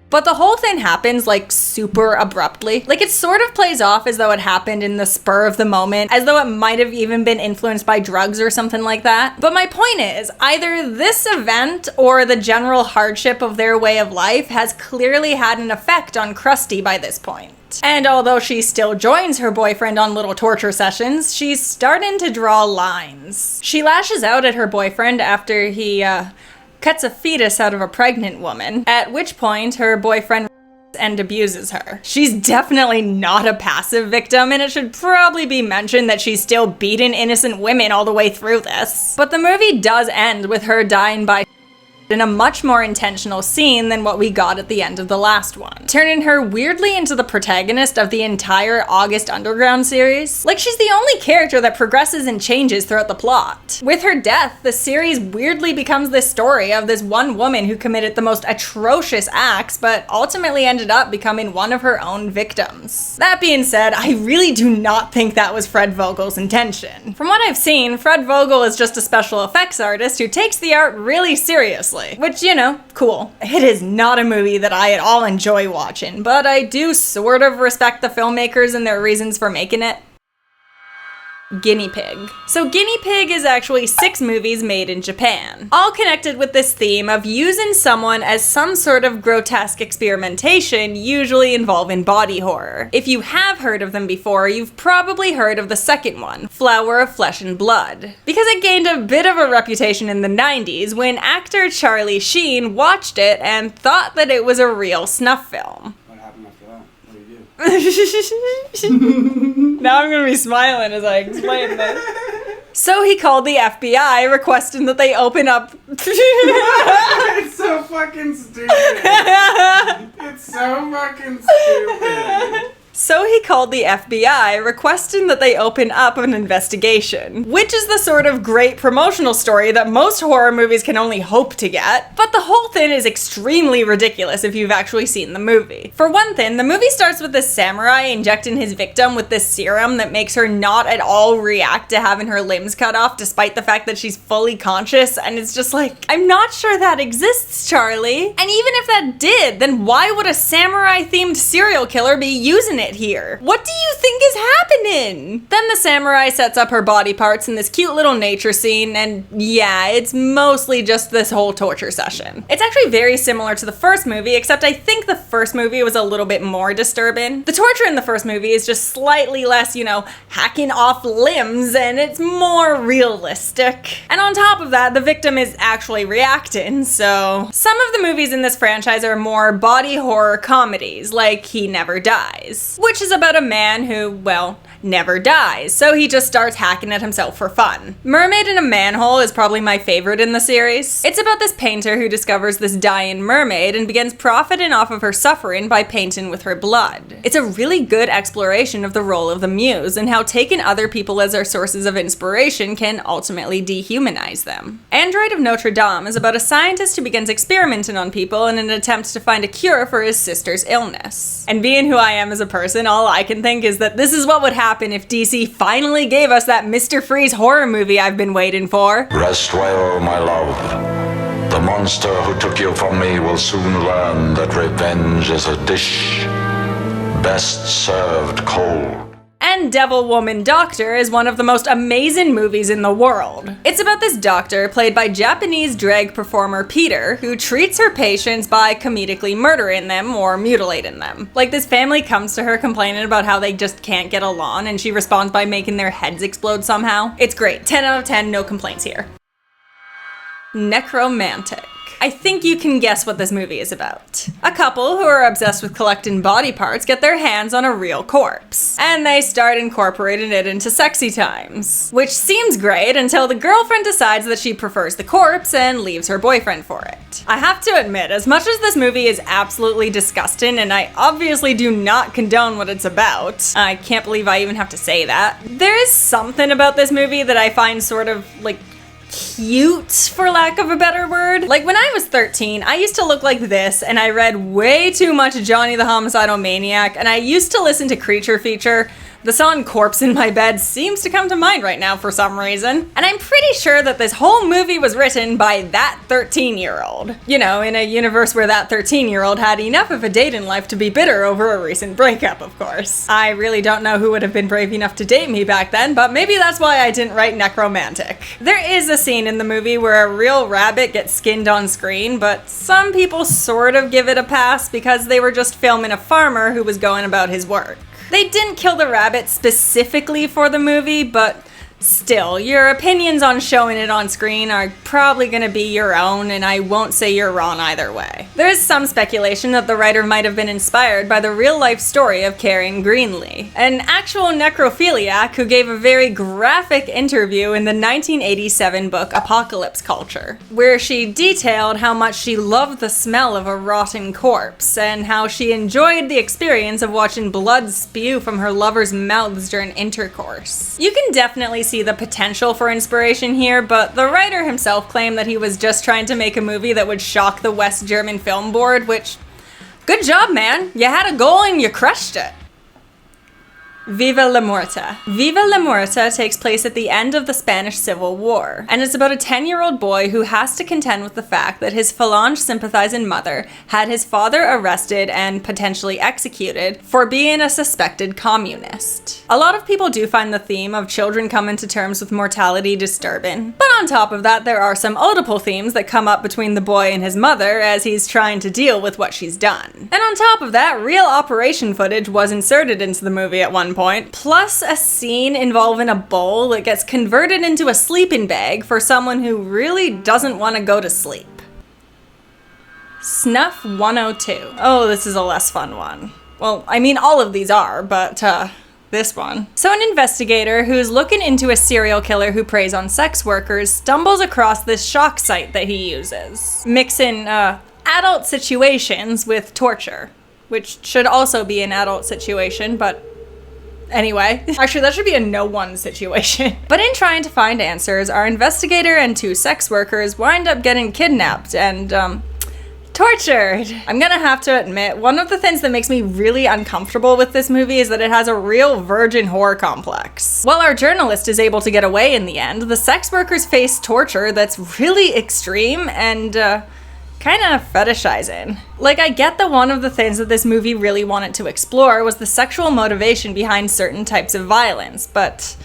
but the whole thing happens, like, super abruptly. Like, it sort of plays off as though it happened in the spur of the moment, as though it might have even been influenced by drugs or something like that. But my point is, either this event or the general hardship of their way of life has clearly had an effect on Krusty by this point. And although she still joins her boyfriend on little torture sessions, she's starting to draw lines. She lashes out at her boyfriend after he, cuts a fetus out of a pregnant woman, at which point her boyfriend and abuses her. She's definitely not a passive victim, and it should probably be mentioned that she's still beating innocent women all the way through this. But the movie does end with her dying by in a much more intentional scene than what we got at the end of the last one, turning her weirdly into the protagonist of the entire August Underground series. Like, she's the only character that progresses and changes throughout the plot. With her death, the series weirdly becomes this story of this one woman who committed the most atrocious acts, but ultimately ended up becoming one of her own victims. That being said, I really do not think that was Fred Vogel's intention. From what I've seen, Fred Vogel is just a special effects artist who takes the art really seriously. honestly. Which, you know, cool. It is not a movie that I at all enjoy watching, but I do sort of respect the filmmakers and their reasons for making it. Guinea Pig. So Guinea Pig is actually 6 movies made in Japan, all connected with this theme of using someone as some sort of grotesque experimentation, usually involving body horror. If you have heard of them before, you've probably heard of the second one, Flower of Flesh and Blood, because it gained a bit of a reputation in the 90s when actor Charlie Sheen watched it and thought that it was a real snuff film. What happened after that? What do you do? Now I'm gonna be smiling as I explain this. So he called the FBI requesting that they open up. It's so fucking stupid. It's so fucking stupid. So he called the FBI requesting that they open up an investigation, which is the sort of great promotional story that most horror movies can only hope to get. But the whole thing is extremely ridiculous if you've actually seen the movie. For one thing, the movie starts with this samurai injecting his victim with this serum that makes her not at all react to having her limbs cut off despite the fact that she's fully conscious, and it's just like, I'm not sure that exists, Charlie. And even if that did, then why would a samurai-themed serial killer be using it here? What do you think is happening? Then the samurai sets up her body parts in this cute little nature scene, and yeah, it's mostly just this whole torture session. It's actually very similar to the first movie, except I think the first movie was a little bit more disturbing. The torture in the first movie is just slightly less, you know, hacking off limbs, and it's more realistic. And on top of that, the victim is actually reacting, so some of the movies in this franchise are more body horror comedies, like He Never Dies, which is about a man who, well, never dies, so he just starts hacking at himself for fun. Mermaid in a Manhole is probably my favorite in the series. It's about this painter who discovers this dying mermaid and begins profiting off of her suffering by painting with her blood. It's a really good exploration of the role of the muse and how taking other people as our sources of inspiration can ultimately dehumanize them. Android of Notre Dame is about a scientist who begins experimenting on people in an attempt to find a cure for his sister's illness. And being who I am as a person, all I can think is that this is what would happen if DC finally gave us that Mr. Freeze horror movie I've been waiting for. Rest well, my love. The monster who took you from me will soon learn that revenge is a dish best served cold. And Devil Woman Doctor is one of the most amazing movies in the world. It's about this doctor, played by Japanese drag performer Peter, who treats her patients by comedically murdering them or mutilating them. Like, this family comes to her complaining about how they just can't get along, and she responds by making their heads explode somehow. It's great. 10 out of 10, no complaints here. Necromantic. I think you can guess what this movie is about. A couple who are obsessed with collecting body parts get their hands on a real corpse, and they start incorporating it into sexy times. Which seems great until the girlfriend decides that she prefers the corpse and leaves her boyfriend for it. I have to admit, as much as this movie is absolutely disgusting, and I obviously do not condone what it's about, I can't believe I even have to say that, there is something about this movie that I find sort of, like, cute, for lack of a better word. Like, when I was 13, I used to look like this, and I read way too much Johnny the Homicidal Maniac, and I used to listen to Creature Feature. The song Corpse in My Bed seems to come to mind right now for some reason. And I'm pretty sure that this whole movie was written by that 13-year-old. You know, in a universe where that 13-year-old had enough of a dating life to be bitter over a recent breakup, of course. I really don't know who would have been brave enough to date me back then, but maybe that's why I didn't write Necromantic. There is a scene in the movie where a real rabbit gets skinned on screen, but some people sort of give it a pass because they were just filming a farmer who was going about his work. They didn't kill the rabbit specifically for the movie, but still, your opinions on showing it on screen are probably gonna be your own, and I won't say you're wrong either way. There is some speculation that the writer might have been inspired by the real-life story of Karen Greenlee, an actual necrophiliac who gave a very graphic interview in the 1987 book Apocalypse Culture, where she detailed how much she loved the smell of a rotten corpse, and how she enjoyed the experience of watching blood spew from her lovers' mouths during intercourse. You can definitely see the potential for inspiration here, but the writer himself claimed that he was just trying to make a movie that would shock the West German Film Board, which, good job, man. You had a goal and you crushed it. Viva la Muerta. Viva la Muerta takes place at the end of the Spanish Civil War, and it's about a 10-year-old boy who has to contend with the fact that his Falange-sympathizing mother had his father arrested and potentially executed for being a suspected communist. A lot of people do find the theme of children coming to terms with mortality disturbing, but on top of that, there are some Oedipal themes that come up between the boy and his mother as he's trying to deal with what she's done. And on top of that, real operation footage was inserted into the movie at one point, plus a scene involving a bowl that gets converted into a sleeping bag for someone who really doesn't want to go to sleep. Snuff 102. Oh, this is a less fun one. Well, I mean, all of these are, but this one. So an investigator who's looking into a serial killer who preys on sex workers stumbles across this shock site that he uses, mixing adult situations with torture, which should also be an adult situation, but anyway. Actually, that should be a no-one situation. But in trying to find answers, our investigator and two sex workers wind up getting kidnapped and, tortured. I'm gonna have to admit, one of the things that makes me really uncomfortable with this movie is that it has a real virgin horror complex. While our journalist is able to get away in the end, the sex workers face torture that's really extreme and, kind of fetishizing. Like, I get that one of the things that this movie really wanted to explore was the sexual motivation behind certain types of violence, but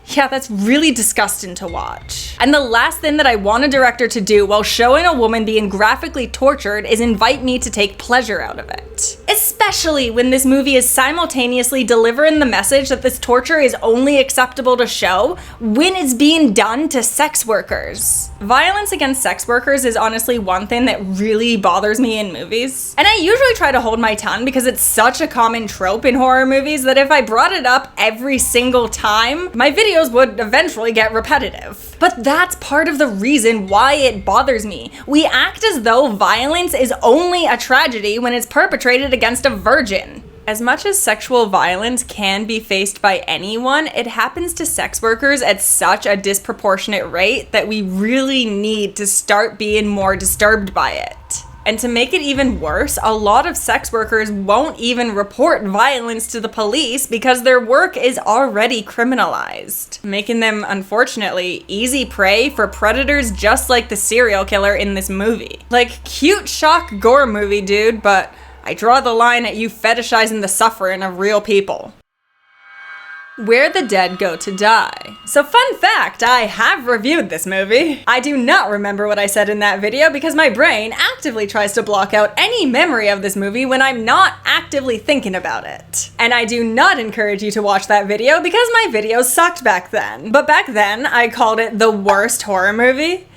yeah, that's really disgusting to watch. And the last thing that I want a director to do while showing a woman being graphically tortured is invite me to take pleasure out of it. Especially when this movie is simultaneously delivering the message that this torture is only acceptable to show when it's being done to sex workers. Violence against sex workers is honestly one thing that really bothers me in movies. And I usually try to hold my tongue because it's such a common trope in horror movies that if I brought it up every single time, my videos would eventually get repetitive. But that's part of the reason why it bothers me. We act as though violence is only a tragedy when it's perpetrated against a virgin. As much as sexual violence can be faced by anyone, it happens to sex workers at such a disproportionate rate that we really need to start being more disturbed by it. And to make it even worse, a lot of sex workers won't even report violence to the police because their work is already criminalized, making them, unfortunately, easy prey for predators just like the serial killer in this movie. Like, cute shock gore movie, dude, but I draw the line at you fetishizing the suffering of real people. Where the Dead Go to Die. So fun fact, I have reviewed this movie. I do not remember what I said in that video because my brain actively tries to block out any memory of this movie when I'm not actively thinking about it. And I do not encourage you to watch that video because my videos sucked back then. But back then, I called it the worst horror movie.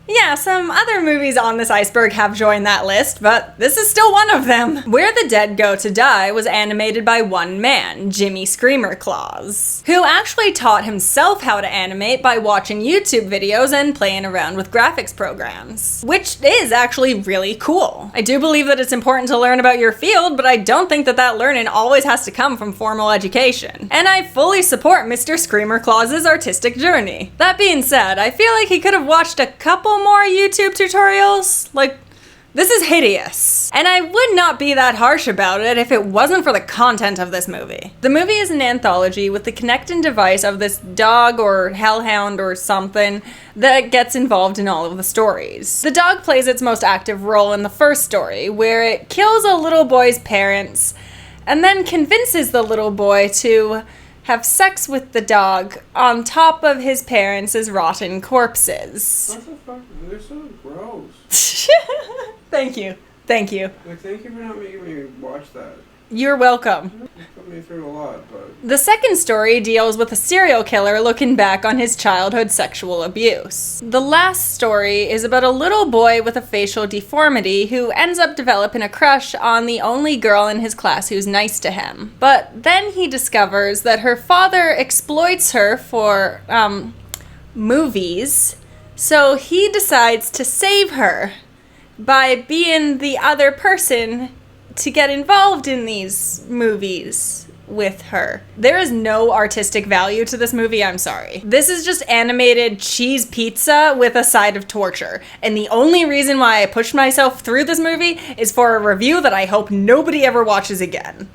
Yeah, some other movies on this iceberg have joined that list, but this is still one of them. Where the Dead Go to Die was animated by one man, Jimmy Screamer Claus, who actually taught himself how to animate by watching YouTube videos and playing around with graphics programs, which is actually really cool. I do believe that it's important to learn about your field, but I don't think that that learning always has to come from formal education. And I fully support Mr. Screamer Claus's artistic journey. That being said, I feel like he could have watched a couple more YouTube tutorials. Like, this is hideous. And I would not be that harsh about it if it wasn't for the content of this movie. The movie is an anthology with the connecting device of this dog or hellhound or something that gets involved in all of the stories. The dog plays its most active role in the first story, where it kills a little boy's parents and then convinces the little boy to have sex with the dog on top of his parents' rotten corpses. What the fuck? They're so gross. Thank you. Thank you. Like, thank you for not making me watch that. You're welcome. You put me through a lot, but... The second story deals with a serial killer looking back on his childhood sexual abuse. The last story is about a little boy with a facial deformity who ends up developing a crush on the only girl in his class who's nice to him. But then he discovers that her father exploits her for, movies, so he decides to save her by being the other person to get involved in these movies with her. There is no artistic value to this movie, I'm sorry. This is just animated cheese pizza with a side of torture. And the only reason why I pushed myself through this movie is for a review that I hope nobody ever watches again.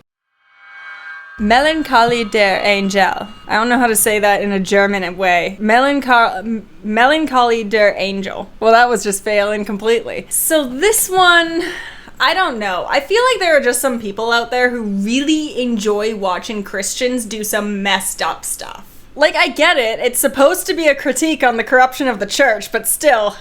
Melancholy der Angel. I don't know how to say that in a German way. Melancholy der Angel. Well, that was just failing completely. So this one, I don't know. I feel like there are just some people out there who really enjoy watching Christians do some messed up stuff. Like, I get it. It's supposed to be a critique on the corruption of the church, but still,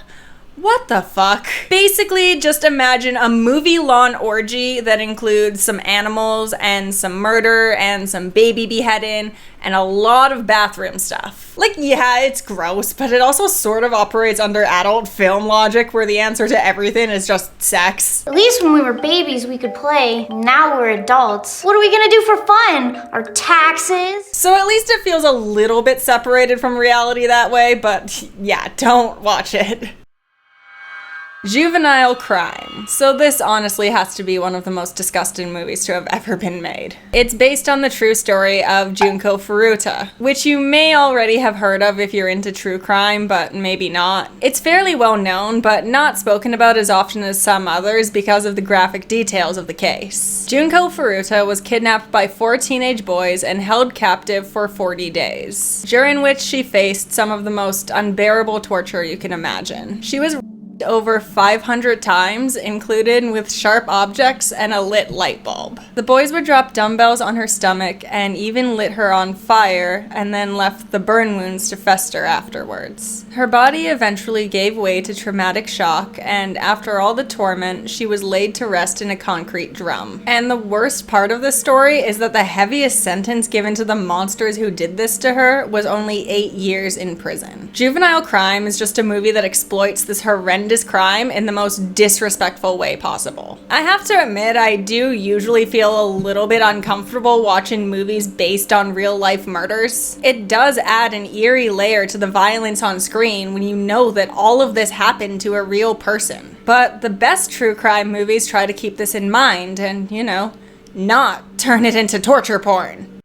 what the fuck? Basically, just imagine a movie-long orgy that includes some animals and some murder and some baby beheading and a lot of bathroom stuff. Like, yeah, it's gross, but it also sort of operates under adult film logic where the answer to everything is just sex. At least when we were babies, we could play. Now we're adults. What are we gonna do for fun? Our taxes? So at least it feels a little bit separated from reality that way, but yeah, don't watch it. Juvenile crime. So this honestly has to be one of the most disgusting movies to have ever been made. It's based on the true story of Junko Furuta, which you may already have heard of if you're into true crime, but maybe not. It's fairly well known, but not spoken about as often as some others because of the graphic details of the case. Junko Furuta was kidnapped by 4 teenage boys and held captive for 40 days, during which she faced some of the most unbearable torture you can imagine. She was over 500 times, included with sharp objects and a lit light bulb. The boys would drop dumbbells on her stomach and even lit her on fire and then left the burn wounds to fester afterwards. Her body eventually gave way to traumatic shock, and after all the torment, she was laid to rest in a concrete drum. And the worst part of the story is that the heaviest sentence given to the monsters who did this to her was only 8 years in prison. Juvenile Crime is just a movie that exploits this horrendous crime in the most disrespectful way possible. I have to admit, I do usually feel a little bit uncomfortable watching movies based on real life murders. It does add an eerie layer to the violence on screen when you know that all of this happened to a real person. But the best true crime movies try to keep this in mind and, you know, not turn it into torture porn.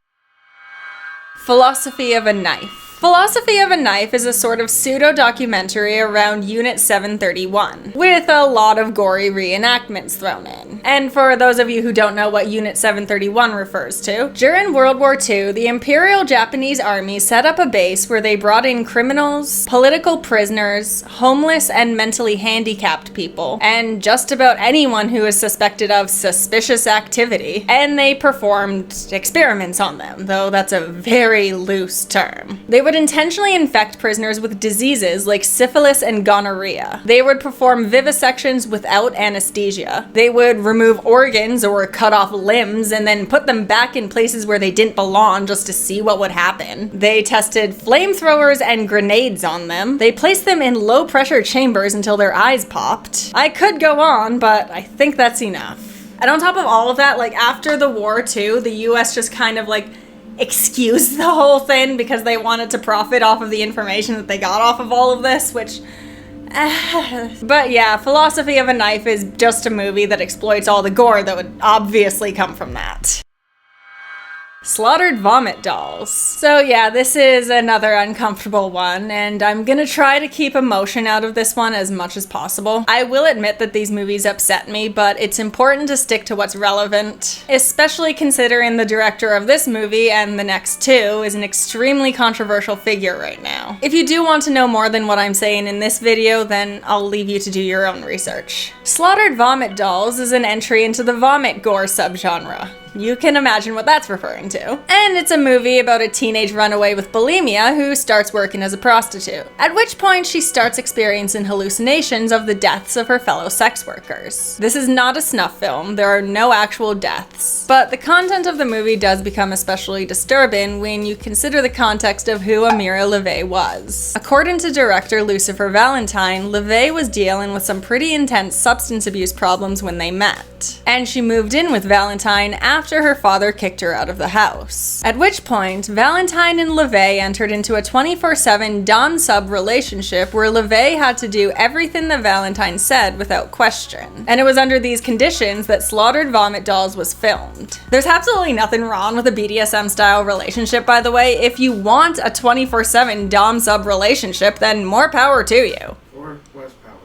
Philosophy of a Knife. Philosophy of a Knife is a sort of pseudo-documentary around Unit 731, with a lot of gory reenactments thrown in. And for those of you who don't know what Unit 731 refers to, during World War II, the Imperial Japanese Army set up a base where they brought in criminals, political prisoners, homeless and mentally handicapped people, and just about anyone who is suspected of suspicious activity, and they performed experiments on them, though that's a very loose term. They would intentionally infect prisoners with diseases like syphilis and gonorrhea. They would perform vivisections without anesthesia. They would remove organs or cut off limbs and then put them back in places where they didn't belong just to see what would happen. They tested flamethrowers and grenades on them. They placed them in low pressure chambers until their eyes popped. I could go on, but I think that's enough. And on top of all of that, like after the war too, the US just kind of like excuse the whole thing because they wanted to profit off of the information that they got off of all of this, which but yeah, Philosophy of a Knife is just a movie that exploits all the gore that would obviously come from that. Slaughtered vomit dolls. So yeah, this is another uncomfortable one, and I'm gonna try to keep emotion out of this one as much as possible. I will admit that these movies upset me, but it's important to stick to what's relevant, especially considering the director of this movie and the next two is an extremely controversial figure right now. If you do want to know more than what I'm saying in this video, then I'll leave you to do your own research. Slaughtered vomit dolls is an entry into the vomit gore subgenre. You can imagine what that's referring to. And it's a movie about a teenage runaway with bulimia who starts working as a prostitute, at which point she starts experiencing hallucinations of the deaths of her fellow sex workers. This is not a snuff film, there are no actual deaths, but the content of the movie does become especially disturbing when you consider the context of who Amira LaVey was. According to director Lucifer Valentine, LaVey was dealing with some pretty intense substance abuse problems when they met, and she moved in with Valentine after her father kicked her out of the house. At which point, Valentine and LaVey entered into a 24/7 dom-sub relationship where LaVey had to do everything that Valentine said without question. And it was under these conditions that Slaughtered Vomit Dolls was filmed. There's absolutely nothing wrong with a BDSM-style relationship, by the way. If you want a 24/7 dom-sub relationship, then more power to you. Or less power,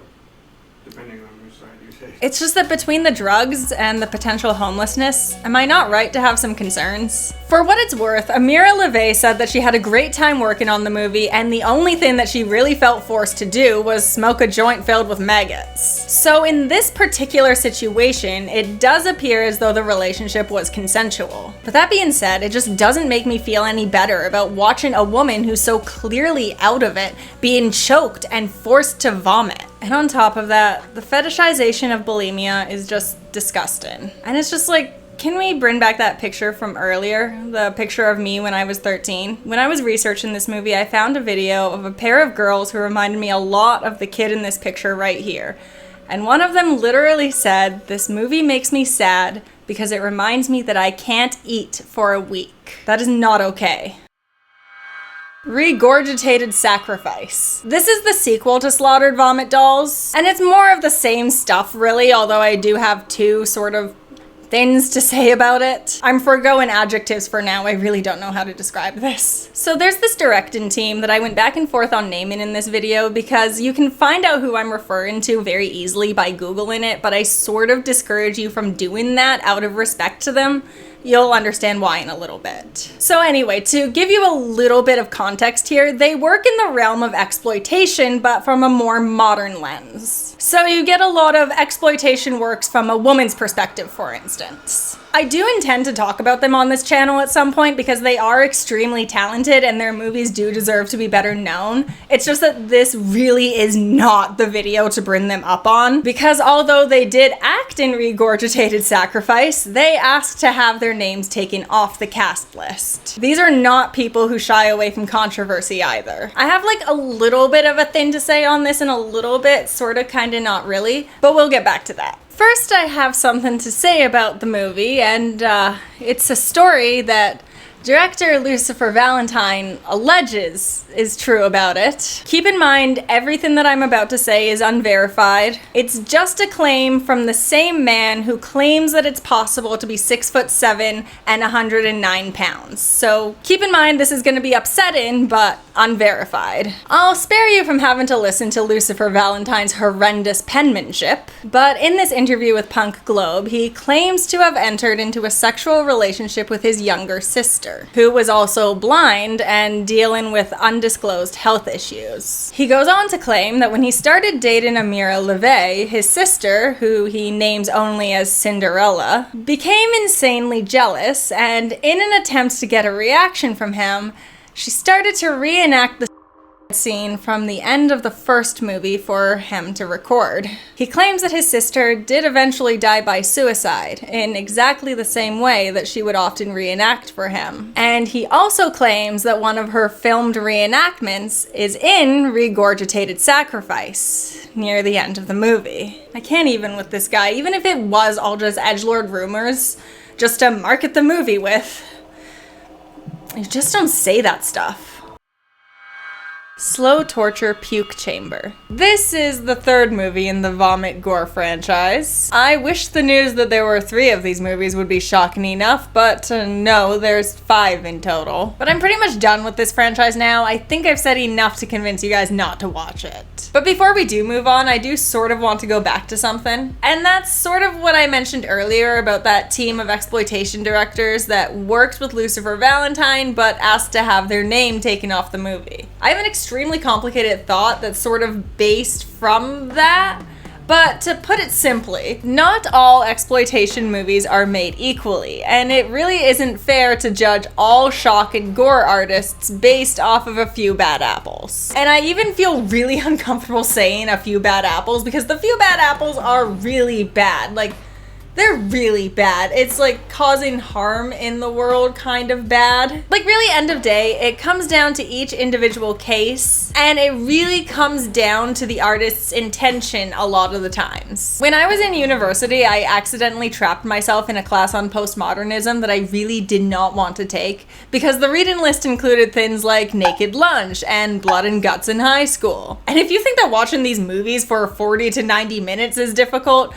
depending on which side you take. It's just that between the drugs and the potential homelessness, am I not right to have some concerns? For what it's worth, Amira LaVey said that she had a great time working on the movie, and the only thing that she really felt forced to do was smoke a joint filled with maggots. So in this particular situation, it does appear as though the relationship was consensual. But that being said, it just doesn't make me feel any better about watching a woman who's so clearly out of it being choked and forced to vomit. And on top of that, the fetishization of bulimia is just disgusting. And it's just like, can we bring back that picture from earlier? The picture of me when I was 13? When I was researching this movie, I found a video of a pair of girls who reminded me a lot of the kid in this picture right here. And one of them literally said, "This movie makes me sad because it reminds me that I can't eat for a week." That is not okay. Regurgitated Sacrifice. This is the sequel to Slaughtered Vomit Dolls, and it's more of the same stuff really, although I do have two sort of things to say about it. I'm forgoing adjectives for now, I really don't know how to describe this. So there's this directing team that I went back and forth on naming in this video because you can find out who I'm referring to very easily by Googling it, but I sort of discourage you from doing that out of respect to them. You'll understand why in a little bit. So anyway, to give you a little bit of context here, they work in the realm of exploitation, but from a more modern lens. So you get a lot of exploitation works from a woman's perspective, for instance. I do intend to talk about them on this channel at some point because they are extremely talented and their movies do deserve to be better known. It's just that this really is not the video to bring them up on, because although they did act in Regurgitated Sacrifice, they asked to have their names taken off the cast list. These are not people who shy away from controversy either. I have like a little bit of a thing to say on this and a little bit, sort of, kind of, not really, but we'll get back to that. First, I have something to say about the movie, and it's a story that director Lucifer Valentine alleges is true about it. Keep in mind, everything that I'm about to say is unverified. It's just a claim from the same man who claims that it's possible to be 6'7" and 109 pounds. So keep in mind, this is going to be upsetting, but unverified. I'll spare you from having to listen to Lucifer Valentine's horrendous penmanship, but in this interview with Punk Globe, he claims to have entered into a sexual relationship with his younger sister, who was also blind and dealing with undisclosed health issues. He goes on to claim that when he started dating Amira LaVey, his sister, who he names only as Cinderella, became insanely jealous, and in an attempt to get a reaction from him, she started to reenact the scene from the end of the first movie for him to record. He claims that his sister did eventually die by suicide in exactly the same way that she would often reenact for him. And he also claims that one of her filmed reenactments is in Regurgitated Sacrifice near the end of the movie. I can't even with this guy, even if it was all just edgelord rumors just to market the movie with. You just don't say that stuff. Slow Torture Puke Chamber. This is the third movie in the Vomit Gore franchise. I wish the news that there were 3 of these movies would be shocking enough, but no, there's 5 in total. But I'm pretty much done with this franchise now. I think I've said enough to convince you guys not to watch it. But before we do move on, I do sort of want to go back to something. And that's sort of what I mentioned earlier about that team of exploitation directors that worked with Lucifer Valentine but asked to have their name taken off the movie. I have an extremely complicated thought that's sort of based from that, but to put it simply, not all exploitation movies are made equally, and it really isn't fair to judge all shock and gore artists based off of a few bad apples. And I even feel really uncomfortable saying a few bad apples because the few bad apples are really bad. Like, they're really bad. It's like causing harm in the world kind of bad. Like really, end of day, it comes down to each individual case, and it really comes down to the artist's intention a lot of the times. When I was in university, I accidentally trapped myself in a class on postmodernism that I really did not want to take because the reading list included things like Naked Lunch and Blood and Guts in High School. And if you think that watching these movies for 40 to 90 minutes is difficult,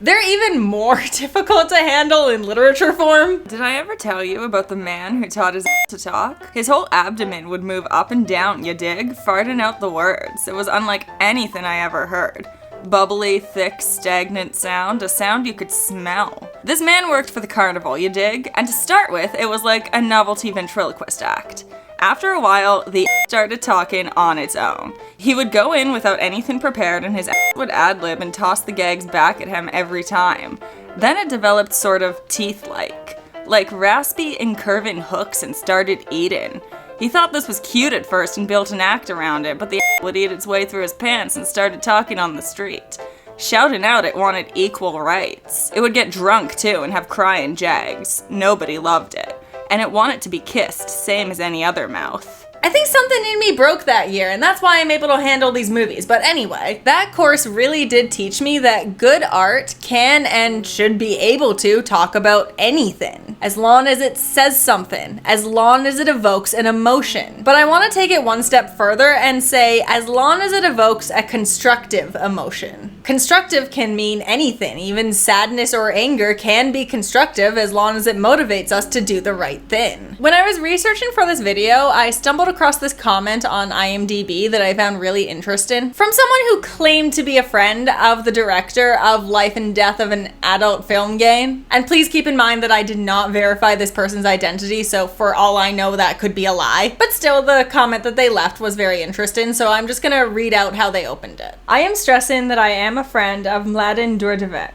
they're even more difficult to handle in literature form. Did I ever tell you about the man who taught his to talk? His whole abdomen would move up and down, you dig? Farting out the words. It was unlike anything I ever heard. bubbly, thick, stagnant sound, a sound you could smell. This man worked for the carnival, you dig? And to start with, it was like a novelty ventriloquist act. After a while, the started talking on its own. He would go in without anything prepared and his would ad-lib and toss the gags back at him every time. Then it developed sort of teeth-like raspy and curving hooks and started eating. He thought this was cute at first and built an act around it, but the would eat its way through his pants and started talking on the street. Shouting out it wanted equal rights. It would get drunk too and have crying jags. Nobody loved it. And it wanted to be kissed, same as any other mouth. I think something in me broke that year, and that's why I'm able to handle these movies. But anyway, that course really did teach me that good art can and should be able to talk about anything, as long as it says something, as long as it evokes an emotion. But I want to take it one step further and say, as long as it evokes a constructive emotion. Constructive can mean anything, even sadness or anger can be constructive as long as it motivates us to do the right thing. When I was researching for this video, I stumbled across this comment on IMDb that I found really interesting from someone who claimed to be a friend of the director of Life and Death of an Adult Film Game. And please keep in mind that I did not verify this person's identity, so for all I know that could be a lie. But still, the comment that they left was very interesting, so I'm just gonna read out how they opened it. I am stressing that I am a friend of Mladen Đurđević,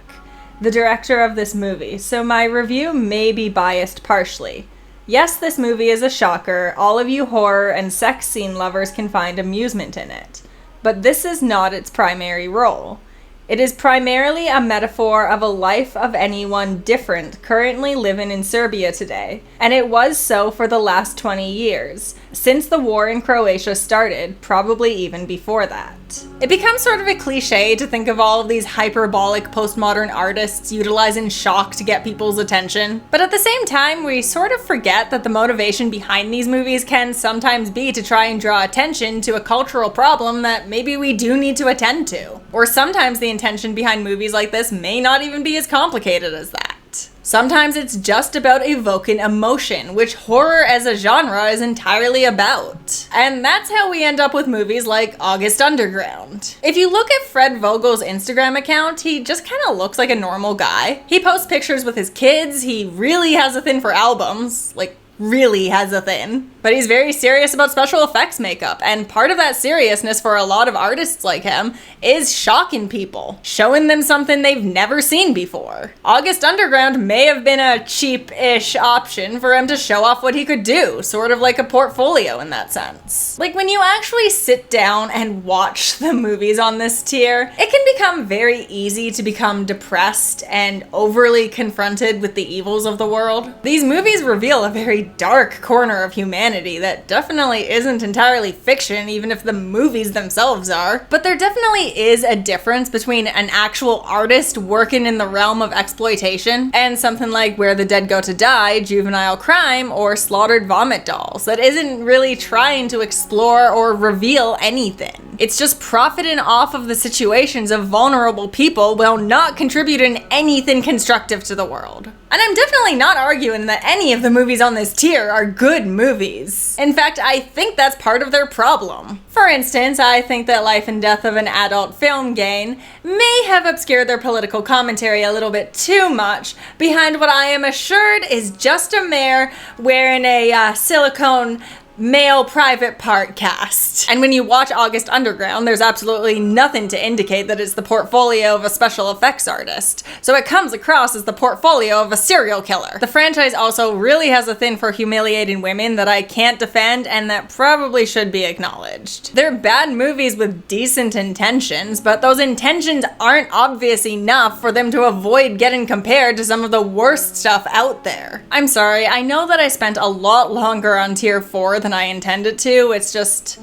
the director of this movie, so my review may be biased partially. Yes, this movie is a shocker. All of you horror and sex scene lovers can find amusement in it. But this is not its primary role. It is primarily a metaphor of a life of anyone different currently living in Serbia today, and it was so for the last 20 years, since the war in Croatia started, probably even before that. It becomes sort of a cliche to think of all of these hyperbolic postmodern artists utilizing shock to get people's attention, but at the same time, we sort of forget that the motivation behind these movies can sometimes be to try and draw attention to a cultural problem that maybe we do need to attend to. Or sometimes the intention behind movies like this may not even be as complicated as that. Sometimes it's just about evoking emotion, which horror as a genre is entirely about. And that's how we end up with movies like August Underground. If you look at Fred Vogel's Instagram account, he just kind of looks like a normal guy. He posts pictures with his kids, he really has a thing for albums, like really has a thing. But he's very serious about special effects makeup, and part of that seriousness for a lot of artists like him is shocking people, showing them something they've never seen before. August Underground may have been a cheap-ish option for him to show off what he could do, sort of like a portfolio in that sense. Like when you actually sit down and watch the movies on this tier, it can become very easy to become depressed and overly confronted with the evils of the world. These movies reveal a very dark corner of humanity that definitely isn't entirely fiction, even if the movies themselves are. But there definitely is a difference between an actual artist working in the realm of exploitation and something like Where the Dead Go to Die, Juvenile Crime, or Slaughtered Vomit Dolls that isn't really trying to explore or reveal anything. It's just profiting off of the situations of vulnerable people while not contributing anything constructive to the world. And I'm definitely not arguing that any of the movies on this tier are good movies. In fact, I think that's part of their problem. For instance, I think that Life and Death of an Adult Film Game may have obscured their political commentary a little bit too much behind what I am assured is just a mayor wearing a silicone male private part cast. And when you watch August Underground, there's absolutely nothing to indicate that it's the portfolio of a special effects artist. So it comes across as the portfolio of a serial killer. The franchise also really has a thing for humiliating women that I can't defend and that probably should be acknowledged. They're bad movies with decent intentions, but those intentions aren't obvious enough for them to avoid getting compared to some of the worst stuff out there. I'm sorry, I know that I spent a lot longer on tier 4 than I intended to. It's just,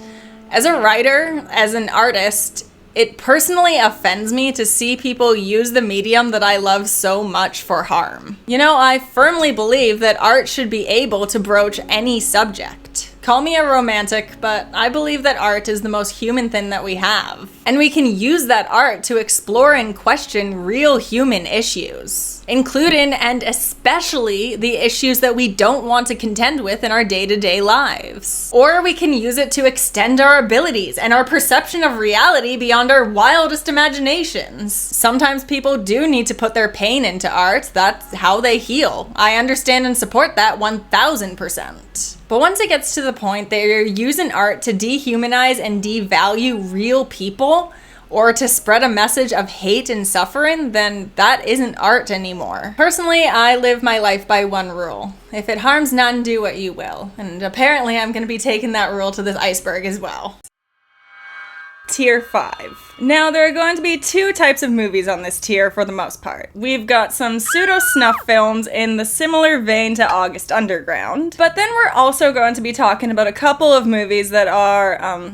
as a writer, as an artist, it personally offends me to see people use the medium that I love so much for harm. You know, I firmly believe that art should be able to broach any subject. Call me a romantic, but I believe that art is the most human thing that we have. And we can use that art to explore and question real human issues, including and especially the issues that we don't want to contend with in our day-to-day lives. Or we can use it to extend our abilities and our perception of reality beyond our wildest imaginations. Sometimes people do need to put their pain into art. That's how they heal. I understand and support that 1000%. But once it gets to the point that you're using art to dehumanize and devalue real people, or to spread a message of hate and suffering, then that isn't art anymore. Personally, I live my life by one rule. If it harms none, do what you will. And apparently I'm gonna be taking that rule to this Iceberg as well. Tier 5. Now, there are going to be two types of movies on this tier for the most part. We've got some pseudo-snuff films in the similar vein to August Underground, but then we're also going to be talking about a couple of movies that are,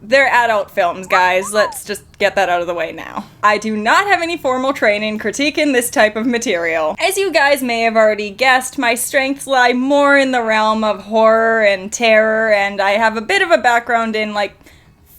they're adult films, guys. Let's just get that out of the way now. I do not have any formal training critiquing this type of material. As you guys may have already guessed, my strengths lie more in the realm of horror and terror, and I have a bit of a background in, like,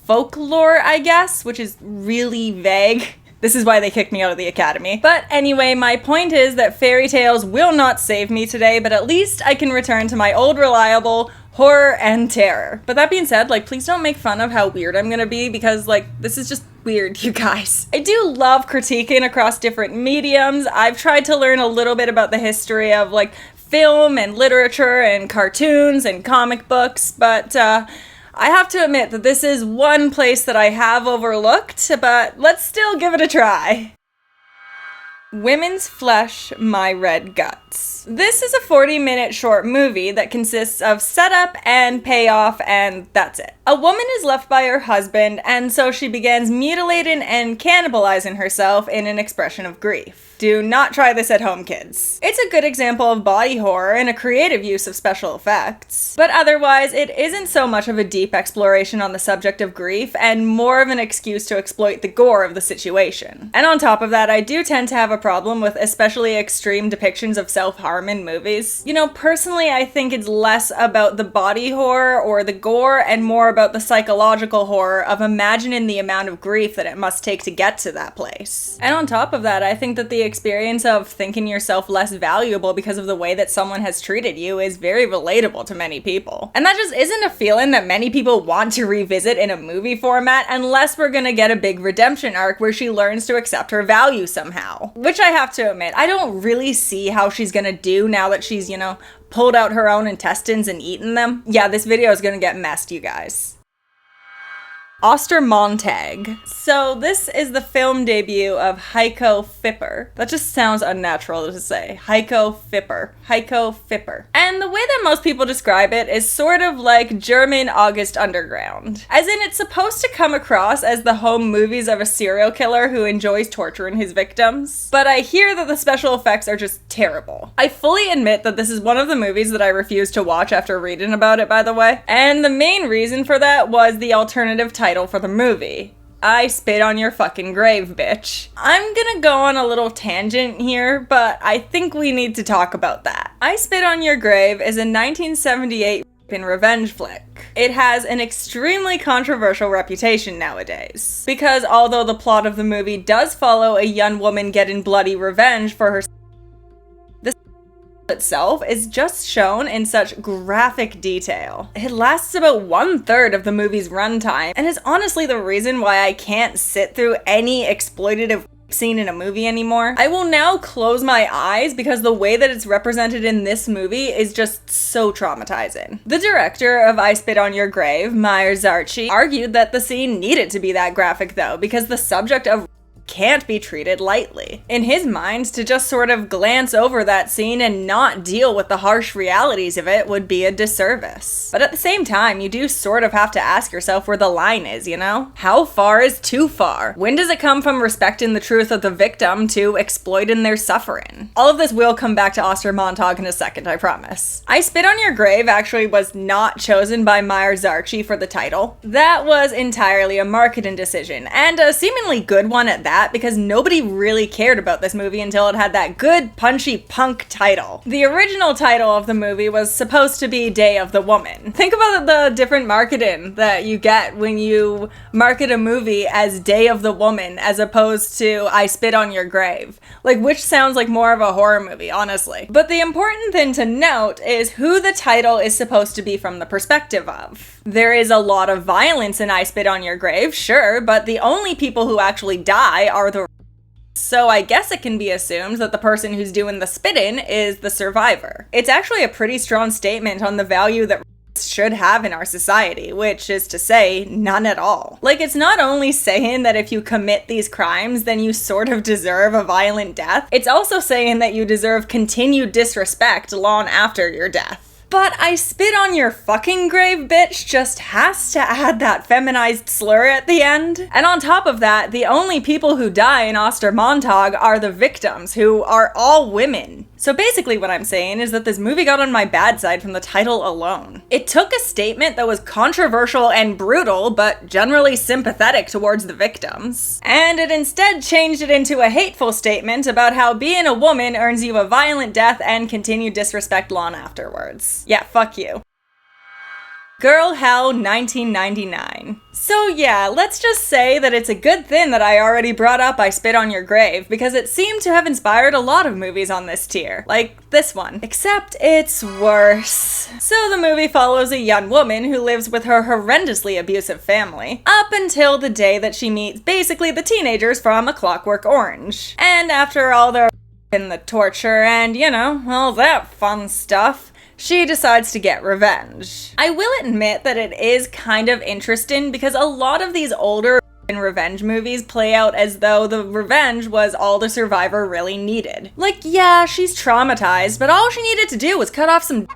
folklore, I guess, which is really vague. This is why they kicked me out of the academy. But anyway, my point is that fairy tales will not save me today, but at least I can return to my old reliable horror and terror. But that being said, like, please don't make fun of how weird I'm gonna be, because, like, this is just weird, you guys. I do love critiquing across different mediums. I've tried to learn a little bit about the history of, like, film and literature and cartoons and comic books, but, I have to admit that this is one place that I have overlooked, but let's still give it a try. Women's Flesh, My Red Guts. This is a 40-minute short movie that consists of setup and payoff, and that's it. A woman is left by her husband, and so she begins mutilating and cannibalizing herself in an expression of grief. Do not try this at home, kids. It's a good example of body horror and a creative use of special effects. But otherwise, it isn't so much of a deep exploration on the subject of grief, and more of an excuse to exploit the gore of the situation. And on top of that, I do tend to have a problem with especially extreme depictions of self-harm in movies. You know, personally, I think it's less about the body horror or the gore and more about the psychological horror of imagining the amount of grief that it must take to get to that place. And on top of that, I think that the experience of thinking yourself less valuable because of the way that someone has treated you is very relatable to many people. And that just isn't a feeling that many people want to revisit in a movie format unless we're gonna get a big redemption arc where she learns to accept her value somehow. Which I have to admit, I don't really see how she's gonna do now that she's, you know, pulled out her own intestines and eaten them. Yeah, this video is gonna get messed, you guys. Ostermontag. So this is the film debut of Heiko Fipper. That just sounds unnatural to say. Heiko Fipper. Heiko Fipper. And the way that most people describe it is sort of like German August Underground. As in, it's supposed to come across as the home movies of a serial killer who enjoys torturing his victims. But I hear that the special effects are just terrible. I fully admit that this is one of the movies that I refuse to watch after reading about it, by the way. And the main reason for that was the alternative title for the movie. I Spit on Your Fucking Grave, bitch. I'm gonna go on a little tangent here, but I think we need to talk about that. I Spit on Your Grave is a 1978 revenge flick. It has an extremely controversial reputation nowadays, because although the plot of the movie does follow a young woman getting bloody revenge for her, itself is just shown in such graphic detail. It lasts about 1/3 of the movie's runtime and is honestly the reason why I can't sit through any exploitative scene in a movie anymore. I will now close my eyes because the way that it's represented in this movie is just so traumatizing. The director of I Spit on Your Grave, Meyer Zarchi, argued that the scene needed to be that graphic though because the subject of can't be treated lightly. In his mind, to just sort of glance over that scene and not deal with the harsh realities of it would be a disservice. But at the same time, you do sort of have to ask yourself where the line is, you know? How far is too far? When does it come from respecting the truth of the victim to exploiting their suffering? All of this will come back to Ostermontag in a second, I promise. I Spit on Your Grave actually was not chosen by Meyer Zarchi for the title. That was entirely a marketing decision, and a seemingly good one at that. that because nobody really cared about this movie until it had that good punchy punk title. The original title of the movie was supposed to be Day of the Woman. Think about the different marketing that you get when you market a movie as Day of the Woman as opposed to I Spit on Your Grave. Like, which sounds like more of a horror movie, honestly. But the important thing to note is who the title is supposed to be from the perspective of. There is a lot of violence in I Spit on Your Grave, sure, but the only people who actually die are the so I guess it can be assumed that the person who's doing the spitting is the survivor. It's actually a pretty strong statement on the value that should have in our society, which is to say, none at all. Like, it's not only saying that if you commit these crimes, then you sort of deserve a violent death, it's also saying that you deserve continued disrespect long after your death. But I Spit on Your Fucking Grave, bitch, just has to add that feminized slur at the end. And on top of that, the only people who die in Ostermontag are the victims, who are all women. So basically what I'm saying is that this movie got on my bad side from the title alone. It took a statement that was controversial and brutal, but generally sympathetic towards the victims, and it instead changed it into a hateful statement about how being a woman earns you a violent death and continued disrespect long afterwards. Yeah, fuck you. Girl Hell 1999. So yeah, let's just say that it's a good thing that I already brought up I Spit on Your Grave, because it seemed to have inspired a lot of movies on this tier, like this one. Except it's worse. So the movie follows a young woman who lives with her horrendously abusive family, up until the day that she meets basically the teenagers from A Clockwork Orange. And after all the and the torture and, you know, all that fun stuff, she decides to get revenge. I will admit that it is kind of interesting because a lot of these older revenge movies play out as though the revenge was all the survivor really needed. Like, yeah, she's traumatized, but all she needed to do was cut off some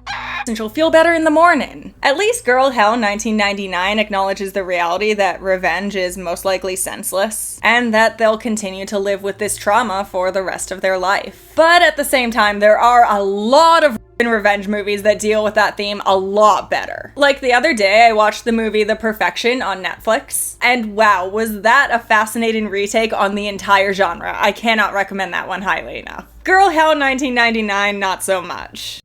and she'll feel better in the morning. At least Girl Hell 1999 acknowledges the reality that revenge is most likely senseless, and that they'll continue to live with this trauma for the rest of their life. But at the same time, there are a lot of revenge movies that deal with that theme a lot better. Like the other day, I watched the movie The Perfection on Netflix, and wow, was that a fascinating retake on the entire genre. I cannot recommend that one highly enough. Girl Hell 1999, not so much.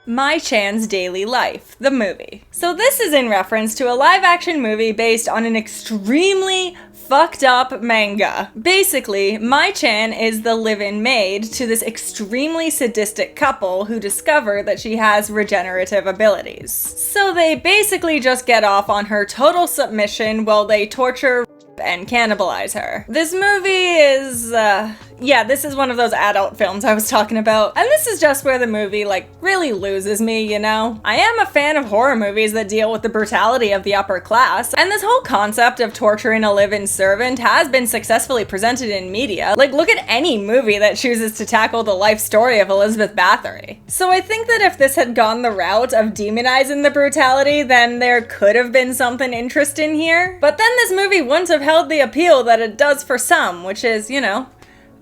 My Chan's Daily Life, the movie. So this is in reference to a live-action movie based on an extremely fucked up manga. Basically, Mai Chan is the live-in maid to this extremely sadistic couple who discover that she has regenerative abilities. So they basically just get off on her total submission while they torture and cannibalize her. This movie is, yeah, this is one of those adult films I was talking about, and this is just where the movie, like, really loses me, you know? I am a fan of horror movies that deal with the brutality of the upper class, and this whole concept of torturing a live-in servant has been successfully presented in media. Like, look at any movie that chooses to tackle the life story of Elizabeth Bathory. So I think that if this had gone the route of demonizing the brutality, then there could have been something interesting here. But then this movie wouldn't have held the appeal that it does for some, which is, you know,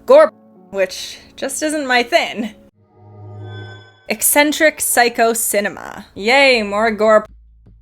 gore, which just isn't my thing. Eccentric Psycho Cinema. Yay, more gore.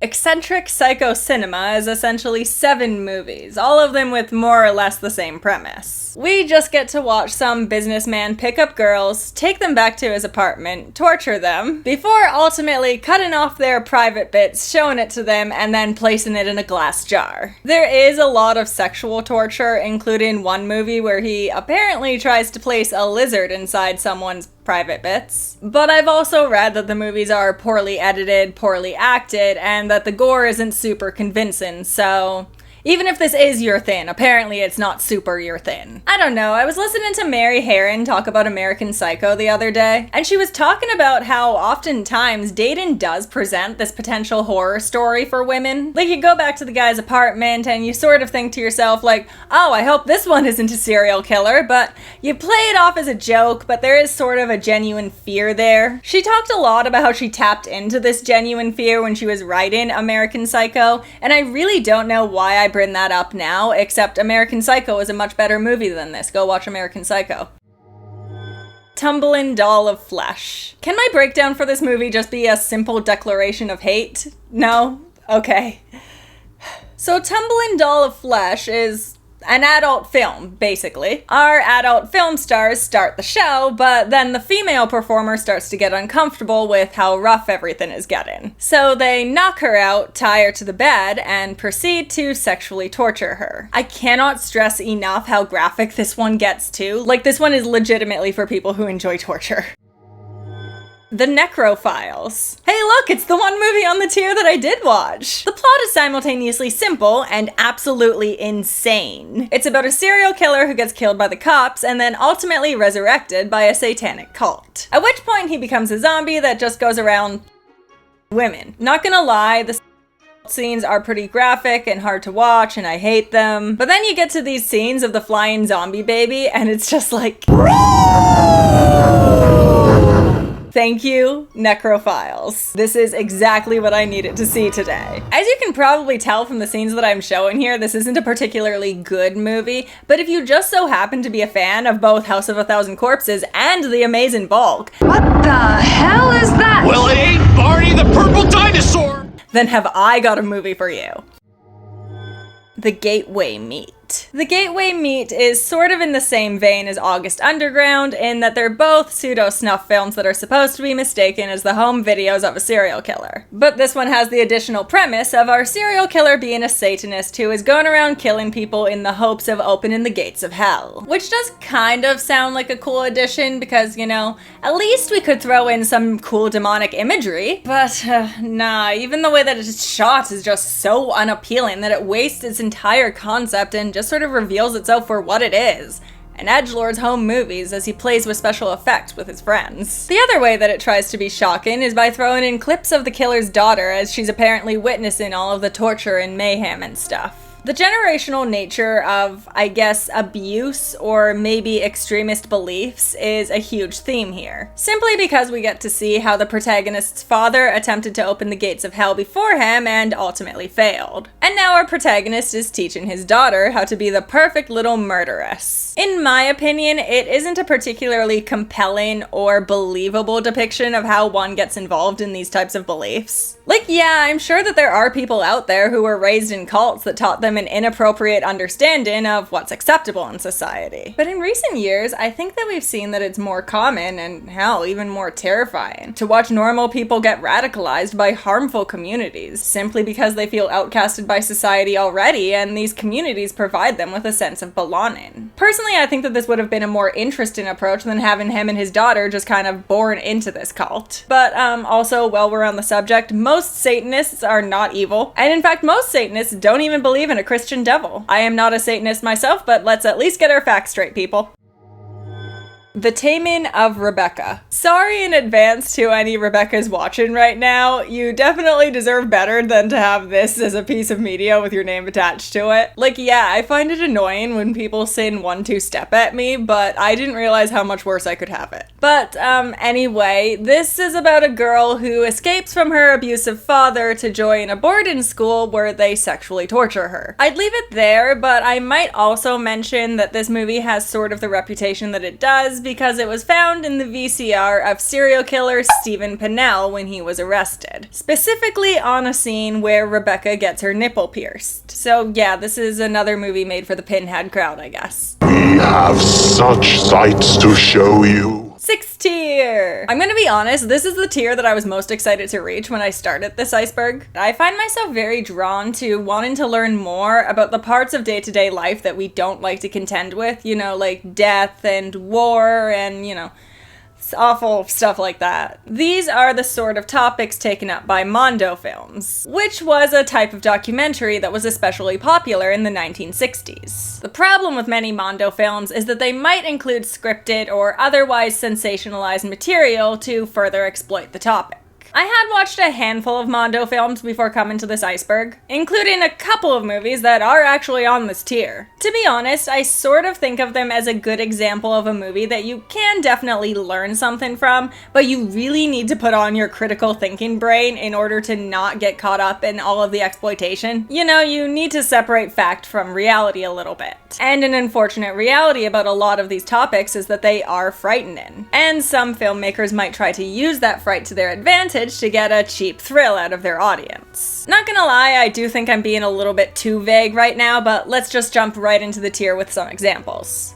Eccentric Psycho Cinema is essentially 7 movies, all of them with more or less the same premise. We just get to watch some businessman pick up girls, take them back to his apartment, torture them, before ultimately cutting off their private bits, showing it to them, and then placing it in a glass jar. There is a lot of sexual torture, including one movie where he apparently tries to place a lizard inside someone's private bits. But I've also read that the movies are poorly edited, poorly acted, and that the gore isn't super convincing, so even if this is your thing, apparently it's not super your thing. I don't know, I was listening to Mary Herron talk about American Psycho the other day, and she was talking about how oftentimes dating does present this potential horror story for women. Like, you go back to the guy's apartment and you sort of think to yourself like, oh, I hope this one isn't a serial killer, but you play it off as a joke, but there is sort of a genuine fear there. She talked a lot about how she tapped into this genuine fear when she was writing American Psycho, and I really don't know why I bring that up now, except American Psycho is a much better movie than this. Go watch American Psycho. Tumbling Doll of Flesh. Can my breakdown for this movie just be a simple declaration of hate? No? Okay. So Tumbling Doll of Flesh is an adult film, basically. Our adult film stars start the show, but then the female performer starts to get uncomfortable with how rough everything is getting. So they knock her out, tie her to the bed, and proceed to sexually torture her. I cannot stress enough how graphic this one gets too. Like, this one is legitimately for people who enjoy torture. The Necrophiles. Hey look, it's the one movie on the tier that I did watch! The plot is simultaneously simple and absolutely insane. It's about a serial killer who gets killed by the cops and then ultimately resurrected by a satanic cult. At which point he becomes a zombie that just goes around women. Not gonna lie, the scenes are pretty graphic and hard to watch and I hate them. But then you get to these scenes of the flying zombie baby and it's just like... Thank you, Necrophiles. This is exactly what I needed to see today. As you can probably tell from the scenes that I'm showing here, this isn't a particularly good movie, but if you just so happen to be a fan of both House of a Thousand Corpses and The Amazing Bulk, What the hell is that? Well, it ain't Barney the Purple Dinosaur! then have I got a movie for you. The Gateway Meat. The Gateway Meat is sort of in the same vein as August Underground in that they're both pseudo-snuff films that are supposed to be mistaken as the home videos of a serial killer. But this one has the additional premise of our serial killer being a Satanist who is going around killing people in the hopes of opening the gates of hell. Which does kind of sound like a cool addition because, you know, at least we could throw in some cool demonic imagery. But nah, even the way that it's shot is just so unappealing that it wastes its entire concept and just sort of reveals itself for what it is. An edgelord's home movies as he plays with special effects with his friends. The other way that it tries to be shocking is by throwing in clips of the killer's daughter as she's apparently witnessing all of the torture and mayhem and stuff. The generational nature of, I guess, abuse or maybe extremist beliefs is a huge theme here. Simply because we get to see how the protagonist's father attempted to open the gates of hell before him and ultimately failed. And now our protagonist is teaching his daughter how to be the perfect little murderess. In my opinion, it isn't a particularly compelling or believable depiction of how one gets involved in these types of beliefs. Like, yeah, I'm sure that there are people out there who were raised in cults that taught them an inappropriate understanding of what's acceptable in society. But in recent years, I think that we've seen that it's more common, and hell, even more terrifying, to watch normal people get radicalized by harmful communities, simply because they feel outcasted by society already, and these communities provide them with a sense of belonging. Personally, I think that this would have been a more interesting approach than having him and his daughter just kind of born into this cult. But also, while we're on the subject, most Satanists are not evil, and in fact most Satanists don't even believe in a Christian devil. I am not a Satanist myself, but let's at least get our facts straight, people. The Taming of Rebecca. Sorry in advance to any Rebeccas watching right now. You definitely deserve better than to have this as a piece of media with your name attached to it. Like, yeah, I find it annoying when people sing 1-2 step at me, but I didn't realize how much worse I could have it. But, anyway, this is about a girl who escapes from her abusive father to join a boarding school where they sexually torture her. I'd leave it there, but I might also mention that this movie has sort of the reputation that it does because it was found in the VCR of serial killer Stephen Pennell when he was arrested. Specifically on a scene where Rebecca gets her nipple pierced. So yeah, this is another movie made for the pinhead crowd, I guess. We have such sights to show you. 6th tier! I'm gonna be honest, this is the tier that I was most excited to reach when I started this Iceberg. I find myself very drawn to wanting to learn more about the parts of day-to-day life that we don't like to contend with, you know, like death and war and, you know, awful stuff like that. These are the sort of topics taken up by Mondo films, which was a type of documentary that was especially popular in the 1960s. The problem with many Mondo films is that they might include scripted or otherwise sensationalized material to further exploit the topic. I had watched a handful of Mondo films before coming to this Iceberg, including a couple of movies that are actually on this tier. To be honest, I sort of think of them as a good example of a movie that you can definitely learn something from, but you really need to put on your critical thinking brain in order to not get caught up in all of the exploitation. You know, you need to separate fact from reality a little bit. And an unfortunate reality about a lot of these topics is that they are frightening. And some filmmakers might try to use that fright to their advantage footage to get a cheap thrill out of their audience. Not gonna lie, I do think I'm being a little bit too vague right now, but let's just jump right into the tier with some examples.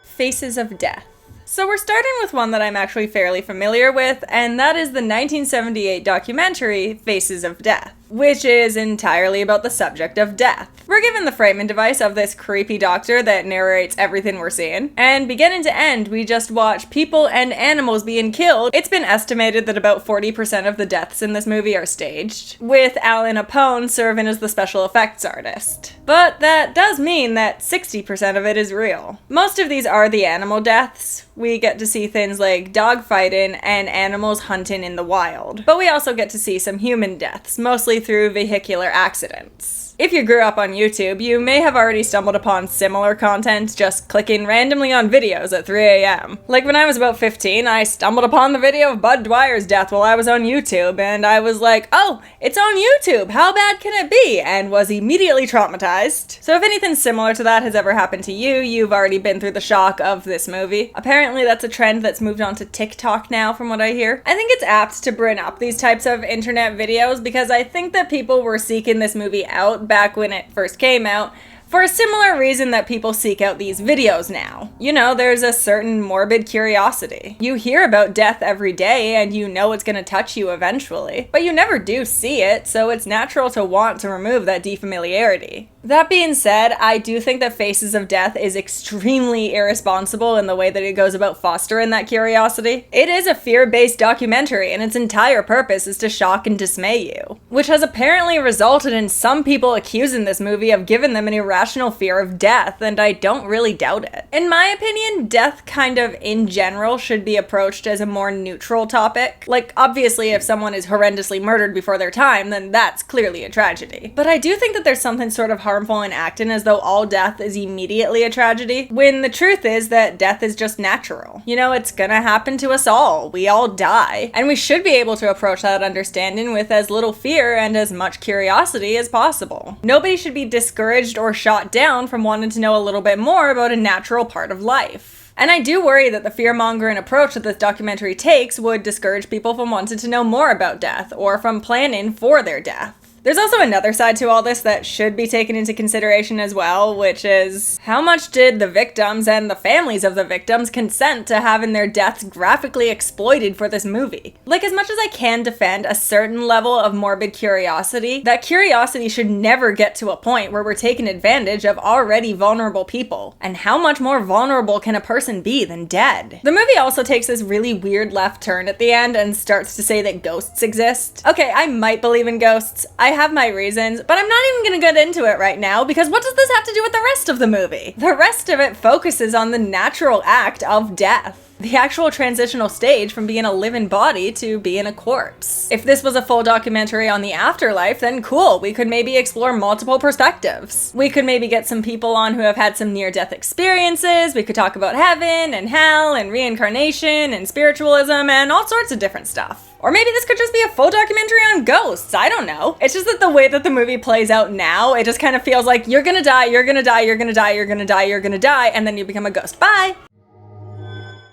Faces of Death. So we're starting with one that I'm actually fairly familiar with, and that is the 1978 documentary Faces of Death, which is entirely about the subject of death. We're given the framing device of this creepy doctor that narrates everything we're seeing, and beginning to end, we just watch people and animals being killed. It's been estimated that about 40% of the deaths in this movie are staged, with Alan Apone serving as the special effects artist. But that does mean that 60% of it is real. Most of these are the animal deaths. We get to see things like dogfighting and animals hunting in the wild. But we also get to see some human deaths, mostly through vehicular accidents. If you grew up on YouTube, you may have already stumbled upon similar content just clicking randomly on videos at 3 a.m. Like when I was about 15, I stumbled upon the video of Bud Dwyer's death while I was on YouTube, and I was like, oh, it's on YouTube, how bad can it be? And was immediately traumatized. So if anything similar to that has ever happened to you, you've already been through the shock of this movie. Apparently that's a trend that's moved on to TikTok now from what I hear. I think it's apt to bring up these types of internet videos because I think that people were seeking this movie out back when it first came out for a similar reason that people seek out these videos now. You know, there's a certain morbid curiosity. You hear about death every day and you know it's gonna touch you eventually, but you never do see it, so it's natural to want to remove that defamiliarity. That being said, I do think that Faces of Death is extremely irresponsible in the way that it goes about fostering that curiosity. It is a fear-based documentary, and its entire purpose is to shock and dismay you, which has apparently resulted in some people accusing this movie of giving them an irrational fear of death, and I don't really doubt it. In my opinion, death kind of in general should be approached as a more neutral topic. Like, obviously, if someone is horrendously murdered before their time, then that's clearly a tragedy. But I do think that there's something sort of harmful in acting as though all death is immediately a tragedy, when the truth is that death is just natural. You know, it's gonna happen to us all. We all die. And we should be able to approach that understanding with as little fear and as much curiosity as possible. Nobody should be discouraged or shot down from wanting to know a little bit more about a natural part of life. And I do worry that the fear-mongering approach that this documentary takes would discourage people from wanting to know more about death or from planning for their death. There's also another side to all this that should be taken into consideration as well, which is how much did the victims and the families of the victims consent to having their deaths graphically exploited for this movie? Like, as much as I can defend a certain level of morbid curiosity, that curiosity should never get to a point where we're taking advantage of already vulnerable people. And how much more vulnerable can a person be than dead? The movie also takes this really weird left turn at the end and starts to say that ghosts exist. Okay, I might believe in ghosts. I have my reasons, but I'm not even gonna get into it right now because what does this have to do with the rest of the movie? The rest of it focuses on the natural act of death. The actual transitional stage from being a living body to being a corpse. If this was a full documentary on the afterlife, then cool, we could maybe explore multiple perspectives. We could maybe get some people on who have had some near-death experiences, we could talk about heaven and hell and reincarnation and spiritualism and all sorts of different stuff. Or maybe this could just be a full documentary on ghosts, I don't know. It's just that the way that the movie plays out now, it just kind of feels like you're gonna die, you're gonna die, you're gonna die, you're gonna die, you're gonna die, and then you become a ghost. Bye!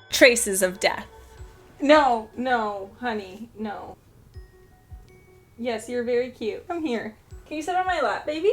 Traces of Death. No, honey, no. Yes, you're very cute. Come here. Can you sit on my lap, baby?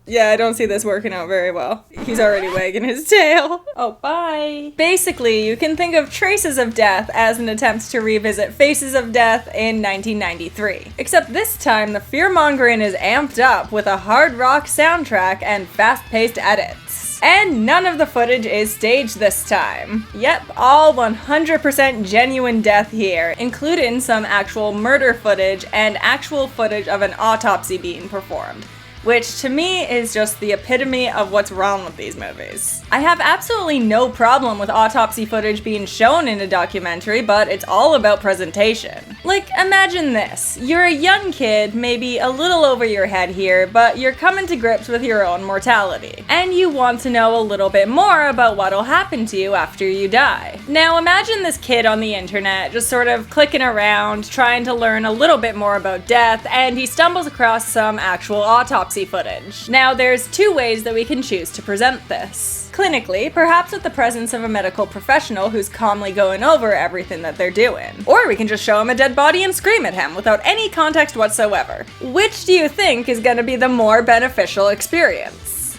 Yeah, I don't see this working out very well. He's already wagging his tail. Oh, bye. Basically, you can think of Traces of Death as an attempt to revisit Faces of Death in 1993. Except this time, the fear-mongering is amped up with a hard rock soundtrack and fast-paced edits. And none of the footage is staged this time. Yep, all 100% genuine death here, including some actual murder footage and actual footage of an autopsy being performed, which to me is just the epitome of what's wrong with these movies. I have absolutely no problem with autopsy footage being shown in a documentary, but it's all about presentation. Like, imagine this. You're a young kid, maybe a little over your head here, but you're coming to grips with your own mortality. And you want to know a little bit more about what'll happen to you after you die. Now imagine this kid on the internet just sort of clicking around, trying to learn a little bit more about death, and he stumbles across some actual autopsy footage. Now there's two ways that we can choose to present this. clinically, perhaps with the presence of a medical professional who's calmly going over everything that they're doing. Or we can just show him a dead body and scream at him without any context whatsoever. Which do you think is going to be the more beneficial experience?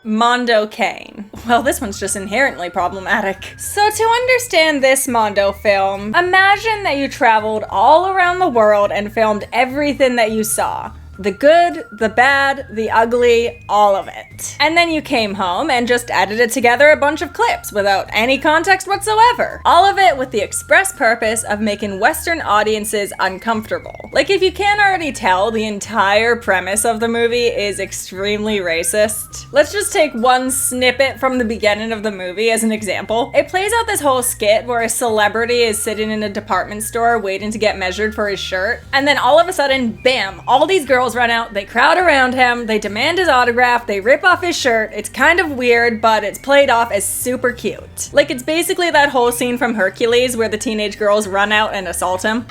Mondo Cane. Well, this one's just inherently problematic. So to understand this Mondo film, imagine that you traveled all around the world and filmed everything that you saw. The good, the bad, the ugly, all of it. And then you came home and just edited together a bunch of clips without any context whatsoever. All of it with the express purpose of making Western audiences uncomfortable. Like, if you can't already tell, the entire premise of the movie is extremely racist. Let's just take one snippet from the beginning of the movie as an example. It plays out this whole skit where a celebrity is sitting in a department store waiting to get measured for his shirt, and then all of a sudden, bam, all these girls run out, they crowd around him, they demand his autograph, they rip off his shirt. It's kind of weird, but it's played off as super cute. Like, it's basically that whole scene from Hercules where the teenage girls run out and assault him.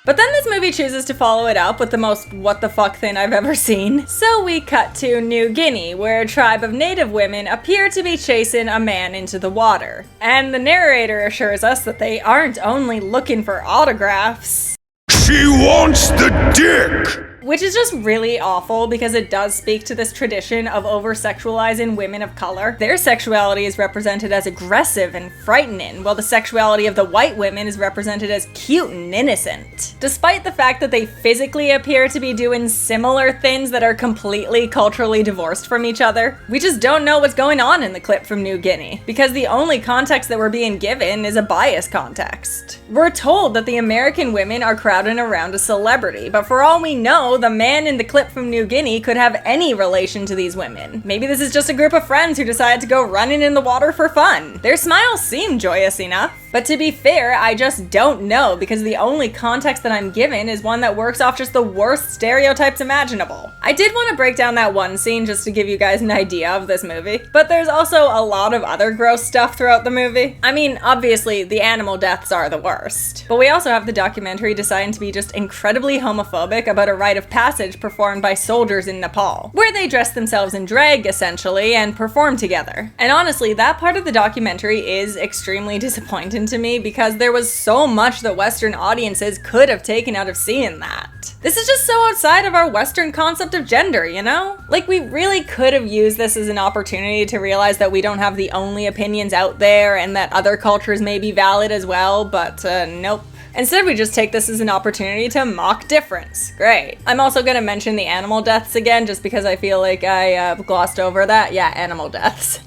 But then this movie chooses to follow it up with the most what the fuck thing I've ever seen. So we cut to New Guinea, where a tribe of native women appear to be chasing a man into the water. And the narrator assures us that they aren't only looking for autographs. She wants the dick! Which is just really awful because it does speak to this tradition of over-sexualizing women of color. Their sexuality is represented as aggressive and frightening, while the sexuality of the white women is represented as cute and innocent. Despite the fact that they physically appear to be doing similar things that are completely culturally divorced from each other, we just don't know what's going on in the clip from New Guinea, because the only context that we're being given is a bias context. We're told that the American women are crowding around a celebrity, but for all we know, the man in the clip from New Guinea could have any relation to these women. Maybe this is just a group of friends who decided to go running in the water for fun. Their smiles seem joyous enough. But to be fair, I just don't know, because the only context that I'm given is one that works off just the worst stereotypes imaginable. I did want to break down that one scene just to give you guys an idea of this movie, but there's also a lot of other gross stuff throughout the movie. I mean, obviously, the animal deaths are the worst, but we also have the documentary deciding to be just incredibly homophobic about a rite of passage performed by soldiers in Nepal, where they dress themselves in drag, essentially, and perform together. And honestly, that part of the documentary is extremely disappointing to me, because there was so much that Western audiences could have taken out of seeing that. This is just so outside of our Western concept of gender, you know? Like, we really could have used this as an opportunity to realize that we don't have the only opinions out there and that other cultures may be valid as well, but nope. Instead, we just take this as an opportunity to mock difference. Great. I'm also gonna mention the animal deaths again, just because I feel like I glossed over that. Yeah, animal deaths.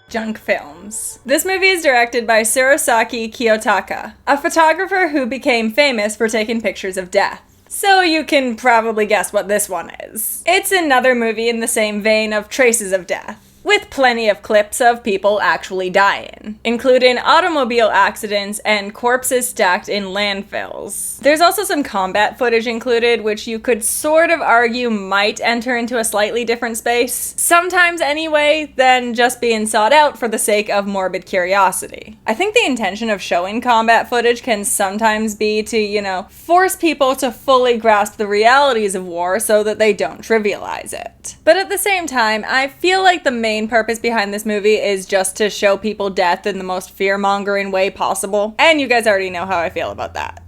Junk films. This movie is directed by Surosaki Kiyotaka, a photographer who became famous for taking pictures of death. So you can probably guess what this one is. It's another movie in the same vein of Traces of Death, with plenty of clips of people actually dying, including automobile accidents and corpses stacked in landfills. There's also some combat footage included, which you could sort of argue might enter into a slightly different space, sometimes anyway, than just being sought out for the sake of morbid curiosity. I think the intention of showing combat footage can sometimes be to, you know, force people to fully grasp the realities of war so that they don't trivialize it. But at the same time, I feel like the main purpose behind this movie is just to show people death in the most fear-mongering way possible, and you guys already know how I feel about that.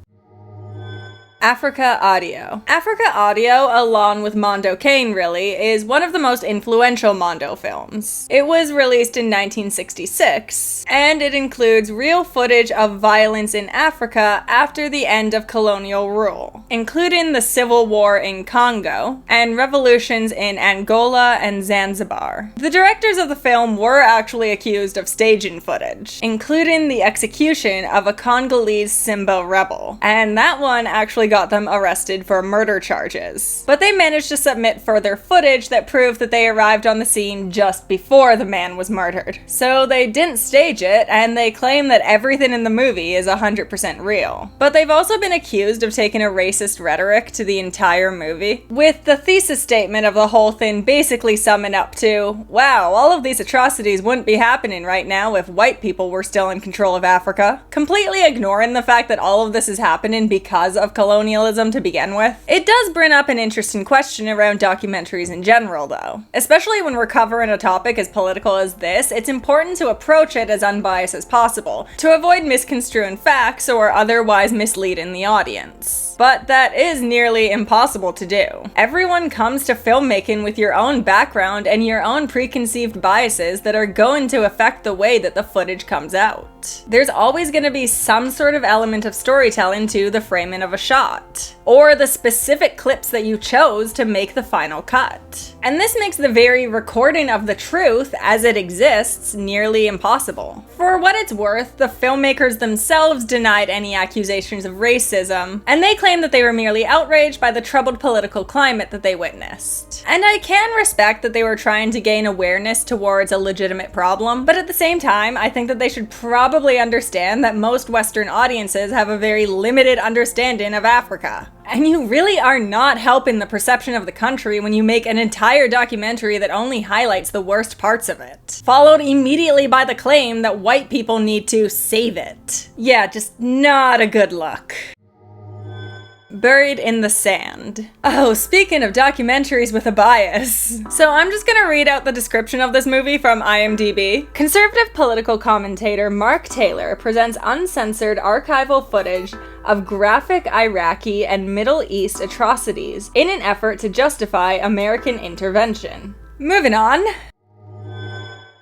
Africa Audio. Africa Audio, along with Mondo Cane really, is one of the most influential Mondo films. It was released in 1966, and it includes real footage of violence in Africa after the end of colonial rule, including the civil war in Congo and revolutions in Angola and Zanzibar. The directors of the film were actually accused of staging footage, including the execution of a Congolese Simba rebel, and that one actually got them arrested for murder charges. But they managed to submit further footage that proved that they arrived on the scene just before the man was murdered. So they didn't stage it, and they claim that everything in the movie is 100% real. But they've also been accused of taking a racist rhetoric to the entire movie, with the thesis statement of the whole thing basically summing up to, wow, all of these atrocities wouldn't be happening right now if white people were still in control of Africa, completely ignoring the fact that all of this is happening because of colonialism colonialism to begin with. It does bring up an interesting question around documentaries in general, though. Especially when we're covering a topic as political as this, it's important to approach it as unbiased as possible, to avoid misconstruing facts or otherwise misleading the audience. But that is nearly impossible to do. Everyone comes to filmmaking with your own background and your own preconceived biases that are going to affect the way that the footage comes out. There's always going to be some sort of element of storytelling to the framing of a shot, or the specific clips that you chose to make the final cut. And this makes the very recording of the truth as it exists nearly impossible. For what it's worth, the filmmakers themselves denied any accusations of racism, and they claim that they were merely outraged by the troubled political climate that they witnessed. And I can respect that they were trying to gain awareness towards a legitimate problem, but at the same time, I think that they should probably understand that most Western audiences have a very limited understanding of Africa. And you really are not helping the perception of the country when you make an entire documentary that only highlights the worst parts of it, followed immediately by the claim that white people need to save it. Yeah, just not a good look. Buried in the Sand. Oh, speaking of documentaries with a bias. So I'm just gonna read out the description of this movie from IMDb. Conservative political commentator Mark Taylor presents uncensored archival footage of graphic Iraqi and Middle East atrocities in an effort to justify American intervention. Moving on.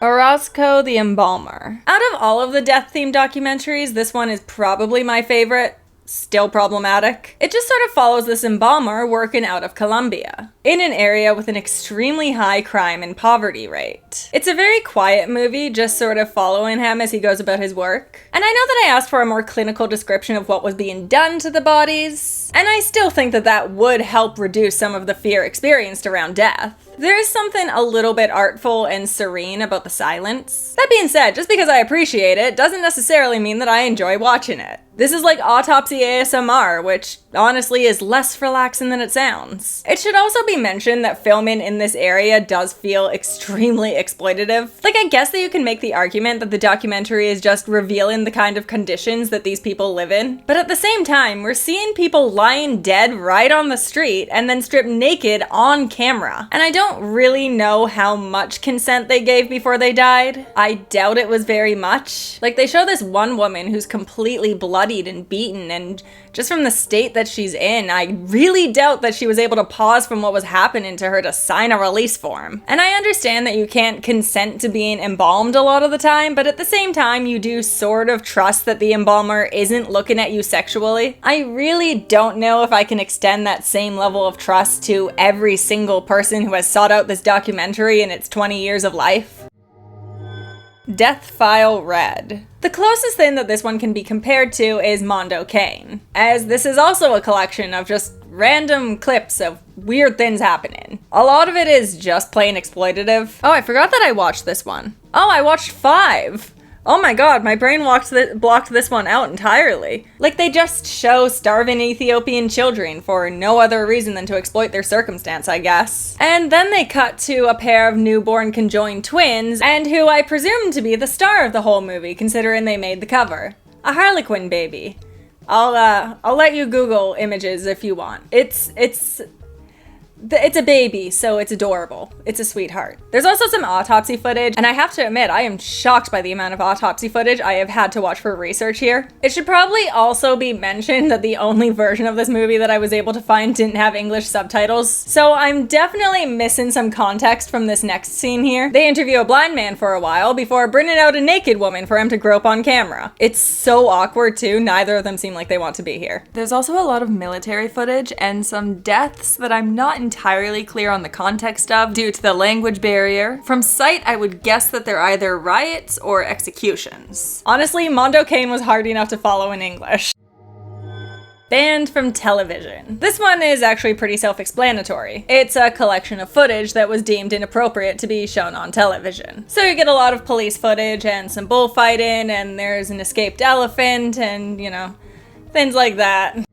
Orozco the Embalmer. Out of all of the death-themed documentaries, this one is probably my favorite. Still problematic. It just sort of follows this embalmer working out of Colombia, in an area with an extremely high crime and poverty rate. It's a very quiet movie, just sort of following him as he goes about his work. And I know that I asked for a more clinical description of what was being done to the bodies, and I still think that that would help reduce some of the fear experienced around death. There is something a little bit artful and serene about the silence. That being said, just because I appreciate it doesn't necessarily mean that I enjoy watching it. This is like autopsy ASMR, which honestly is less relaxing than it sounds. It should also be mentioned that filming in this area does feel extremely exploitative. Like, I guess that you can make the argument that the documentary is just revealing the kind of conditions that these people live in, but at the same time, we're seeing people lying dead right on the street and then stripped naked on camera. And I don't really know how much consent they gave before they died. I doubt it was very much. Like, they show this one woman who's completely bloodied and beaten, and just from the state that she's in, I really doubt that she was able to pause from what was happening to her to sign a release form. And I understand that you can't consent to being embalmed a lot of the time, but at the same time, you do sort of trust that the embalmer isn't looking at you sexually. I really don't know if I can extend that same level of trust to every single person who has sought out this documentary in its 20 years of life. Death File Red. The closest thing that this one can be compared to is Mondo Cane, as this is also a collection of just random clips of weird things happening. A lot of it is just plain exploitative. Oh, I forgot that I watched this one. Oh, I watched 5! Oh my god, my brain blocked this one out entirely. Like, they just show starving Ethiopian children for no other reason than to exploit their circumstance, I guess. And then they cut to a pair of newborn conjoined twins, and who I presume to be the star of the whole movie, considering they made the cover. A Harlequin baby. I'll let you Google images if you want. It's a baby, so it's adorable. It's a sweetheart. There's also some autopsy footage, and I have to admit, I am shocked by the amount of autopsy footage I have had to watch for research here. It should probably also be mentioned that the only version of this movie that I was able to find didn't have English subtitles, so I'm definitely missing some context from this next scene here. They interview a blind man for a while before bringing out a naked woman for him to grope on camera. It's so awkward too, neither of them seem like they want to be here. There's also a lot of military footage and some deaths that I'm not entirely clear on the context of due to the language barrier. From sight, I would guess that they're either riots or executions. Honestly, Mondo Cane was hard enough to follow in English. Banned from television. This one is actually pretty self-explanatory. It's a collection of footage that was deemed inappropriate to be shown on television. So you get a lot of police footage and some bullfighting, and there's an escaped elephant and, you know, things like that.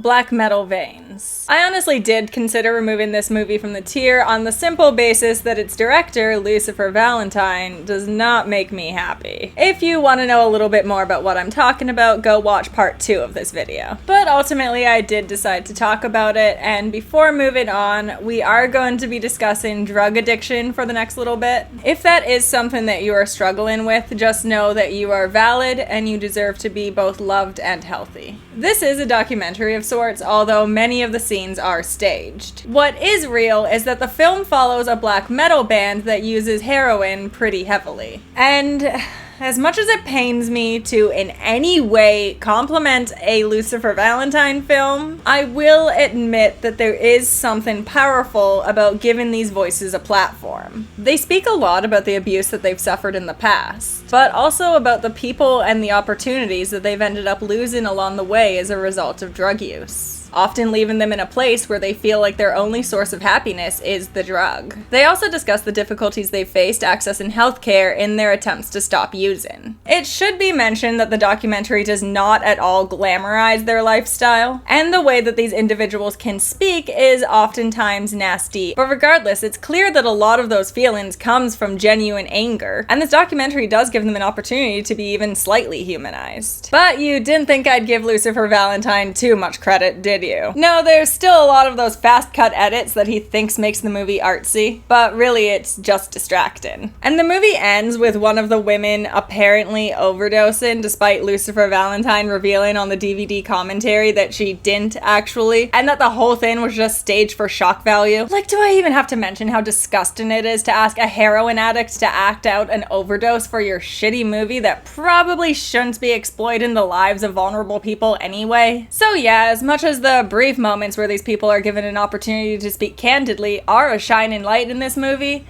black metal veins. I honestly did consider removing this movie from the tier on the simple basis that its director, Lucifer Valentine, does not make me happy. If you want to know a little bit more about what I'm talking about, go watch part 2 of this video. But ultimately I did decide to talk about it, and before moving on, we are going to be discussing drug addiction for the next little bit. If that is something that you are struggling with, just know that you are valid and you deserve to be both loved and healthy. This is a documentary of sorts, although many of the scenes are staged. What is real is that the film follows a black metal band that uses heroin pretty heavily. And as much as it pains me to in any way compliment a Lucifer Valentine film, I will admit that there is something powerful about giving these voices a platform. They speak a lot about the abuse that they've suffered in the past, but also about the people and the opportunities that they've ended up losing along the way as a result of drug use, often leaving them in a place where they feel like their only source of happiness is the drug. They also discuss the difficulties they've faced accessing healthcare in their attempts to stop using. It should be mentioned that the documentary does not at all glamorize their lifestyle, and the way that these individuals can speak is oftentimes nasty. But regardless, it's clear that a lot of those feelings comes from genuine anger, and this documentary does give them an opportunity to be even slightly humanized. But you didn't think I'd give Lucifer Valentine too much credit, did you? No, there's still a lot of those fast cut edits that he thinks makes the movie artsy, but really it's just distracting. And the movie ends with one of the women apparently overdosing, despite Lucifer Valentine revealing on the DVD commentary that she didn't actually, and that the whole thing was just staged for shock value. Like, do I even have to mention how disgusting it is to ask a heroin addict to act out an overdose for your shitty movie that probably shouldn't be exploiting the lives of vulnerable people anyway? So yeah, as much as the brief moments where these people are given an opportunity to speak candidly are a shining light in this movie,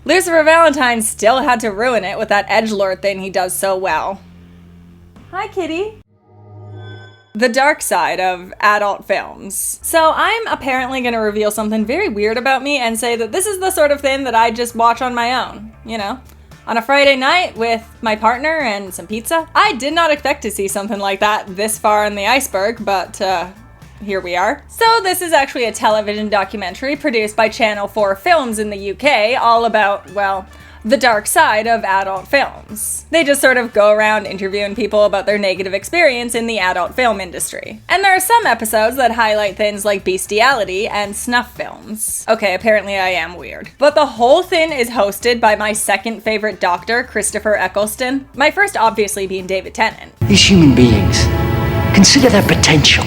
Lucifer Valentine still had to ruin it with that edgelord thing he does so well. Hi, kitty. The dark side of adult films. So I'm apparently going to reveal something very weird about me and say that this is the sort of thing that I just watch on my own, you know? On a Friday night with my partner and some pizza. I did not expect to see something like that this far in the iceberg, but here we are. So this is actually a television documentary produced by Channel 4 Films in the UK, all about, well, the dark side of adult films. They just sort of go around interviewing people about their negative experience in the adult film industry. And there are some episodes that highlight things like bestiality and snuff films. Okay, apparently I am weird. But the whole thing is hosted by my second favorite doctor, Christopher Eccleston. My first obviously being David Tennant. These human beings, consider their potential.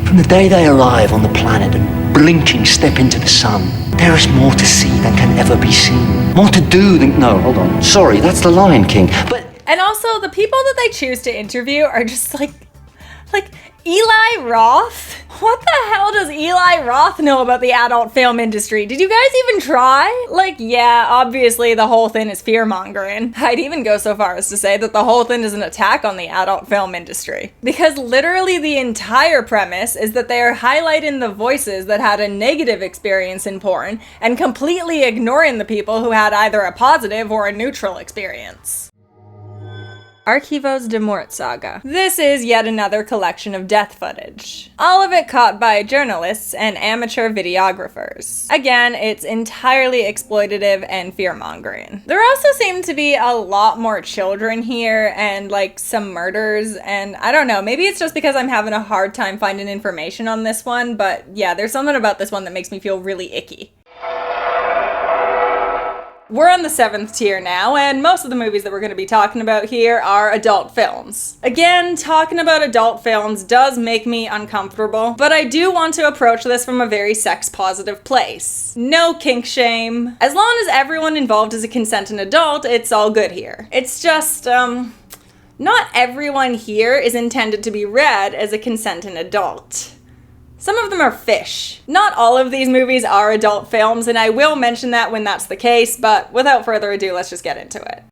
From the day they arrive on the planet and blinking step into the sun, there is more to see than can ever be seen. More to do than... No, hold on. Sorry, that's the Lion King. But... And also, the people that they choose to interview are just like Eli Roth? What the hell does Eli Roth know about the adult film industry? Did you guys even try? Like, yeah, obviously the whole thing is fear-mongering. I'd even go so far as to say that the whole thing is an attack on the adult film industry. Because literally the entire premise is that they are highlighting the voices that had a negative experience in porn and completely ignoring the people who had either a positive or a neutral experience. Archivos de Mort Saga. This is yet another collection of death footage. All of it caught by journalists and amateur videographers. Again, it's entirely exploitative and fear-mongering. There also seem to be a lot more children here and like some murders, and I don't know, maybe it's just because I'm having a hard time finding information on this one, but yeah, there's something about this one that makes me feel really icky. We're on the 7th tier now, and most of the movies that we're going to be talking about here are adult films. Again, talking about adult films does make me uncomfortable, but I do want to approach this from a very sex-positive place. No kink shame. As long as everyone involved is a consenting adult, it's all good here. It's just, not everyone here is intended to be read as a consenting adult. Some of them are fish. Not all of these movies are adult films, and I will mention that when that's the case, but without further ado, let's just get into it.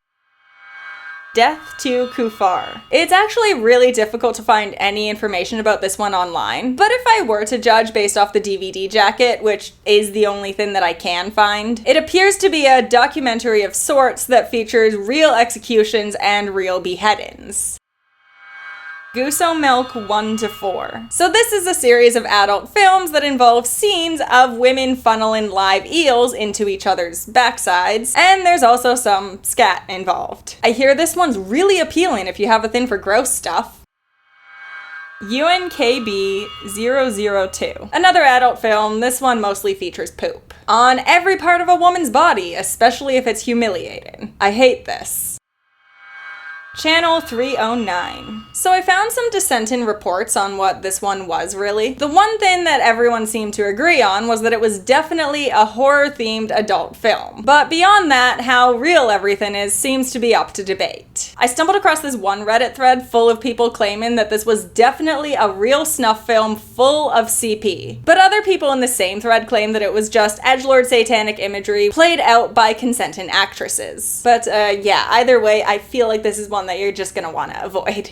Death to Kufar. It's actually really difficult to find any information about this one online, but if I were to judge based off the DVD jacket, which is the only thing that I can find, it appears to be a documentary of sorts that features real executions and real beheadings. Guso Milk 1-4. So this is a series of adult films that involve scenes of women funneling live eels into each other's backsides, and there's also some scat involved. I hear this one's really appealing if you have a thing for gross stuff. UNKB 002. Another adult film, this one mostly features poop. On every part of a woman's body, especially if it's humiliating. I hate this. Channel 309. So I found some dissenting reports on what this one was really. The one thing that everyone seemed to agree on was that it was definitely a horror-themed adult film. But beyond that, how real everything is seems to be up to debate. I stumbled across this one Reddit thread full of people claiming that this was definitely a real snuff film full of CP. But other people in the same thread claimed that it was just edgelord satanic imagery played out by consenting actresses. But yeah, either way, I feel like this is one that you're just gonna want to avoid.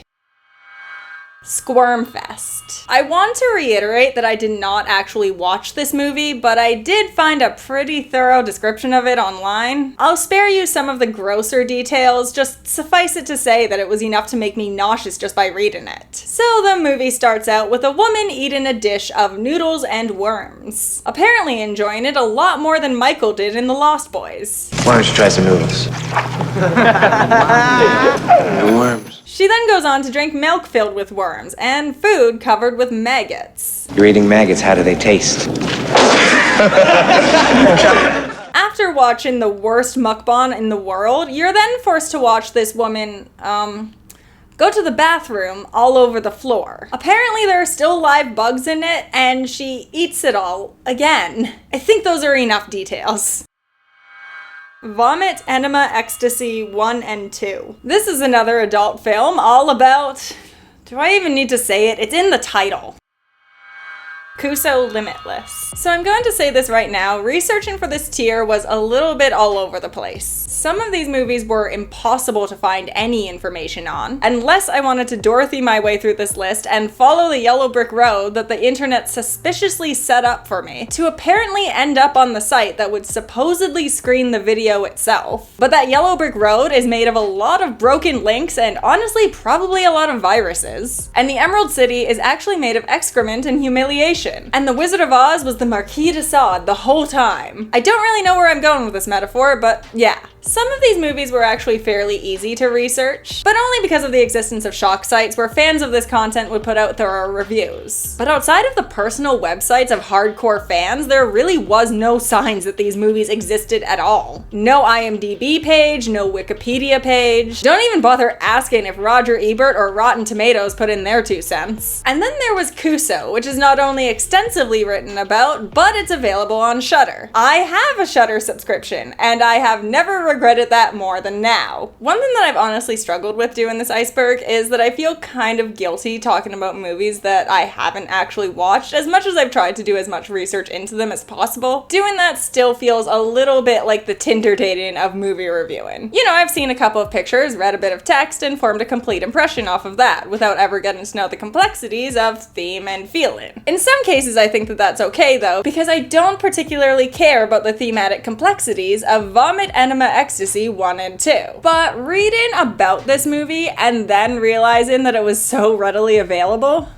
Squirmfest. I want to reiterate that I did not actually watch this movie, but I did find a pretty thorough description of it online. I'll spare you some of the grosser details, just suffice it to say that it was enough to make me nauseous just by reading it. So the movie starts out with a woman eating a dish of noodles and worms. Apparently enjoying it a lot more than Michael did in The Lost Boys. Why don't you try some noodles? Worms. She then goes on to drink milk filled with worms and food covered with maggots. You're eating maggots, how do they taste? After watching the worst mukbang in the world, you're then forced to watch this woman, go to the bathroom all over the floor. Apparently there are still live bugs in it, and she eats it all again. I think those are enough details. Vomit Enema Ecstasy 1 and 2. This is another adult film all about... do I even need to say it? It's in the title. Kuso Limitless. So I'm going to say this right now, researching for this tier was a little bit all over the place. Some of these movies were impossible to find any information on, unless I wanted to Dorothy my way through this list and follow the yellow brick road that the internet suspiciously set up for me, to apparently end up on the site that would supposedly screen the video itself. But that yellow brick road is made of a lot of broken links and honestly probably a lot of viruses. And the Emerald City is actually made of excrement and humiliation. And the Wizard of Oz was the Marquis de Sade the whole time. I don't really know where I'm going with this metaphor, but yeah. Some of these movies were actually fairly easy to research, but only because of the existence of shock sites where fans of this content would put out thorough reviews. But outside of the personal websites of hardcore fans, there really was no signs that these movies existed at all. No IMDb page, no Wikipedia page. Don't even bother asking if Roger Ebert or Rotten Tomatoes put in their 2 cents. And then there was Kuso, which is not only extensively written about, but it's available on Shudder. I have a Shudder subscription, and I have never regretted that more than now. One thing that I've honestly struggled with doing this Iceberg is that I feel kind of guilty talking about movies that I haven't actually watched, as much as I've tried to do as much research into them as possible. Doing that still feels a little bit like the Tinder dating of movie reviewing. You know, I've seen a couple of pictures, read a bit of text, and formed a complete impression off of that, without ever getting to know the complexities of theme and feeling. In some cases I think that that's okay though, because I don't particularly care about the thematic complexities of Vomit Enema Ecstasy 1 and 2. But reading about this movie and then realizing that it was so readily available,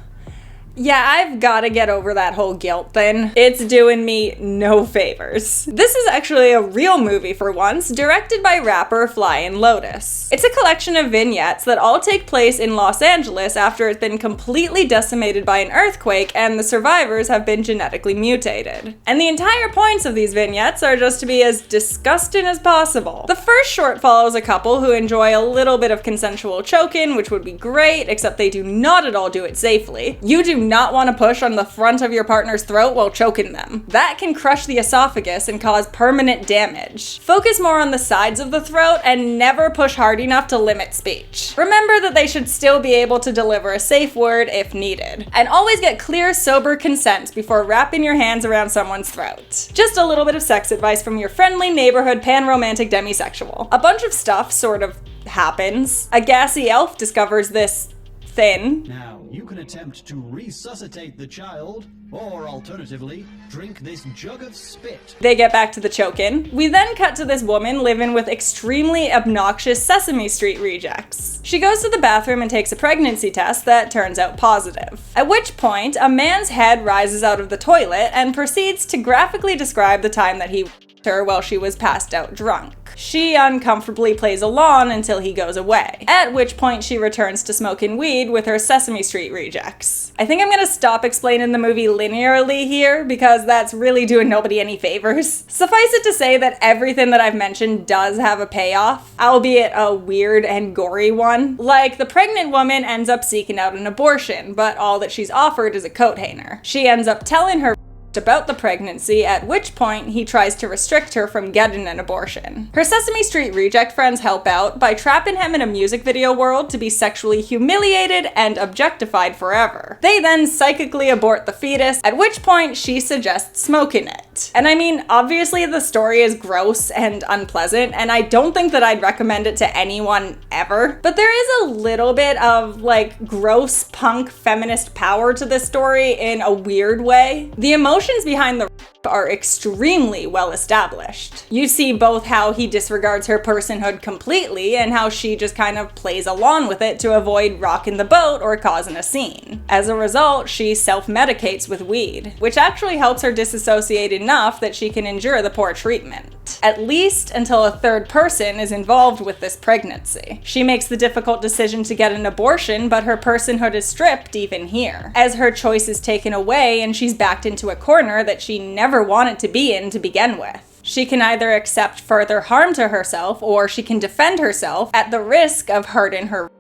yeah, I've gotta get over that whole guilt thing. It's doing me no favors. This is actually a real movie for once, directed by rapper Flying Lotus. It's a collection of vignettes that all take place in Los Angeles after it's been completely decimated by an earthquake and the survivors have been genetically mutated. And the entire points of these vignettes are just to be as disgusting as possible. The first short follows a couple who enjoy a little bit of consensual choking, which would be great, except they do not at all do it safely. You do not want to push on the front of your partner's throat while choking them. That can crush the esophagus and cause permanent damage. Focus more on the sides of the throat and never push hard enough to limit speech. Remember that they should still be able to deliver a safe word if needed. And always get clear, sober consent before wrapping your hands around someone's throat. Just a little bit of sex advice from your friendly neighborhood pan-romantic demisexual. A bunch of stuff sort of happens. A gassy elf discovers this thing. Now, you can attempt to resuscitate the child, or alternatively, drink this jug of spit. They get back to the choke-in. We then cut to this woman living with extremely obnoxious Sesame Street rejects. She goes to the bathroom and takes a pregnancy test that turns out positive. At which point, a man's head rises out of the toilet and proceeds to graphically describe the time that he her while she was passed out drunk. She uncomfortably plays along until he goes away, at which point she returns to smoking weed with her Sesame Street rejects. I think I'm gonna stop explaining the movie linearly here because that's really doing nobody any favors. Suffice it to say that everything that I've mentioned does have a payoff, albeit a weird and gory one. Like, the pregnant woman ends up seeking out an abortion, but all that she's offered is a coat hanger. She ends up telling her about the pregnancy, at which point he tries to restrict her from getting an abortion. Her Sesame Street reject friends help out by trapping him in a music video world to be sexually humiliated and objectified forever. They then psychically abort the fetus, at which point she suggests smoking it. And I mean, obviously the story is gross and unpleasant, and I don't think that I'd recommend it to anyone ever, but there is a little bit of like gross punk feminist power to this story in a weird way. The emotions behind the are extremely well established. You see both how he disregards her personhood completely and how she just kind of plays along with it to avoid rocking the boat or causing a scene. As a result, she self-medicates with weed, which actually helps her disassociate enough that she can endure the poor treatment. At least until a third person is involved with this pregnancy. She makes the difficult decision to get an abortion, but her personhood is stripped even here, as her choice is taken away and she's backed into a corner that she never wanted to be in to begin with. She can either accept further harm to herself, or she can defend herself at the risk of hurting her.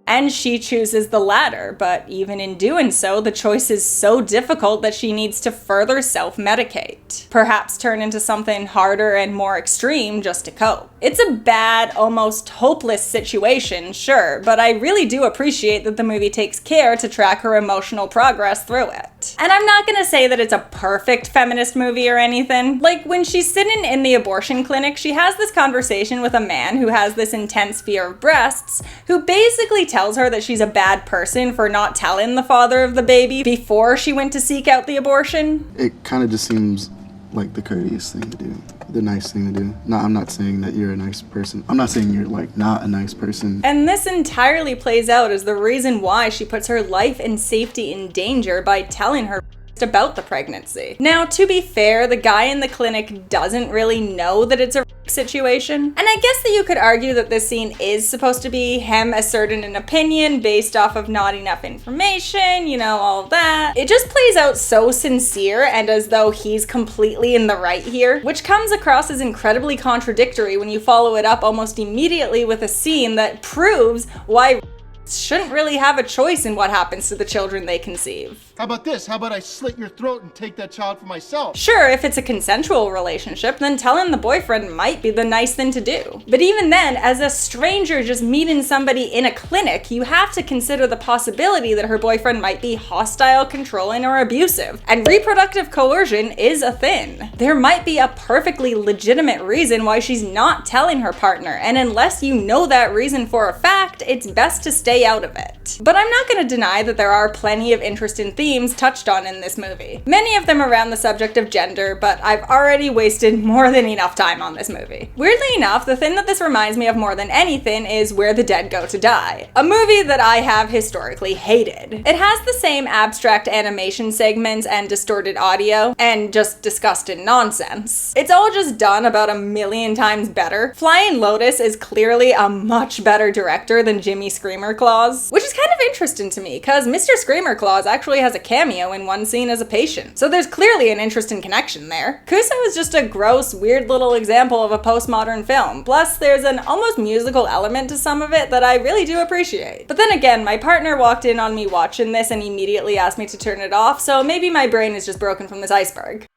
And she chooses the latter, but even in doing so, the choice is so difficult that she needs to further self-medicate. Perhaps turn into something harder and more extreme just to cope. It's a bad, almost hopeless situation, sure, but I really do appreciate that the movie takes care to track her emotional progress through it. And I'm not gonna say that it's a perfect feminist movie or anything. Like, when she's sitting in the abortion clinic, she has this conversation with a man who has this intense fear of breasts, who basically tells her that she's a bad person for not telling the father of the baby before she went to seek out the abortion. It kind of just seems like the courteous thing to do, the nice thing to do. No, I'm not saying that you're a nice person. I'm not saying you're like not a nice person. And this entirely plays out as the reason why she puts her life and safety in danger by telling her about the pregnancy. Now, to be fair, the guy in the clinic doesn't really know that it's a situation. And I guess that you could argue that this scene is supposed to be him asserting an opinion based off of not enough information, you know, all of that. It just plays out so sincere and as though he's completely in the right here, which comes across as incredibly contradictory when you follow it up almost immediately with a scene that proves why shouldn't really have a choice in what happens to the children they conceive. How about this? How about I slit your throat and take that child for myself? Sure, if it's a consensual relationship, then telling the boyfriend might be the nice thing to do. But even then, as a stranger just meeting somebody in a clinic, you have to consider the possibility that her boyfriend might be hostile, controlling, or abusive. And reproductive coercion is a thing. There might be a perfectly legitimate reason why she's not telling her partner, and unless you know that reason for a fact, it's best to stay out of it. But I'm not going to deny that there are plenty of interesting themes touched on in this movie. Many of them around the subject of gender, but I've already wasted more than enough time on this movie. Weirdly enough, the thing that this reminds me of more than anything is Where the Dead Go to Die, a movie that I have historically hated. It has the same abstract animation segments and distorted audio, and just disgusting nonsense. It's all just done about 1,000,000 times better. Flying Lotus is clearly a much better director than Jimmy Screamer Claus, which is kind of interesting to me, because Mr. Screamer Claus actually has a cameo in one scene as a patient, so there's clearly an interesting connection there. Kuso is just a gross, weird little example of a postmodern film, plus there's an almost musical element to some of it that I really do appreciate. But then again, my partner walked in on me watching this and immediately asked me to turn it off, so maybe my brain is just broken from this iceberg.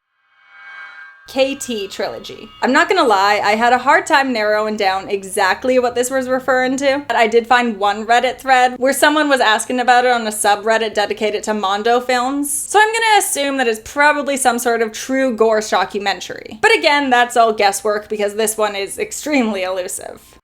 KT trilogy. I'm not gonna lie, I had a hard time narrowing down exactly what this was referring to, but I did find one Reddit thread where someone was asking about it on a subreddit dedicated to Mondo films, so I'm gonna assume that it's probably some sort of true gore shockumentary. But again, that's all guesswork because this one is extremely elusive.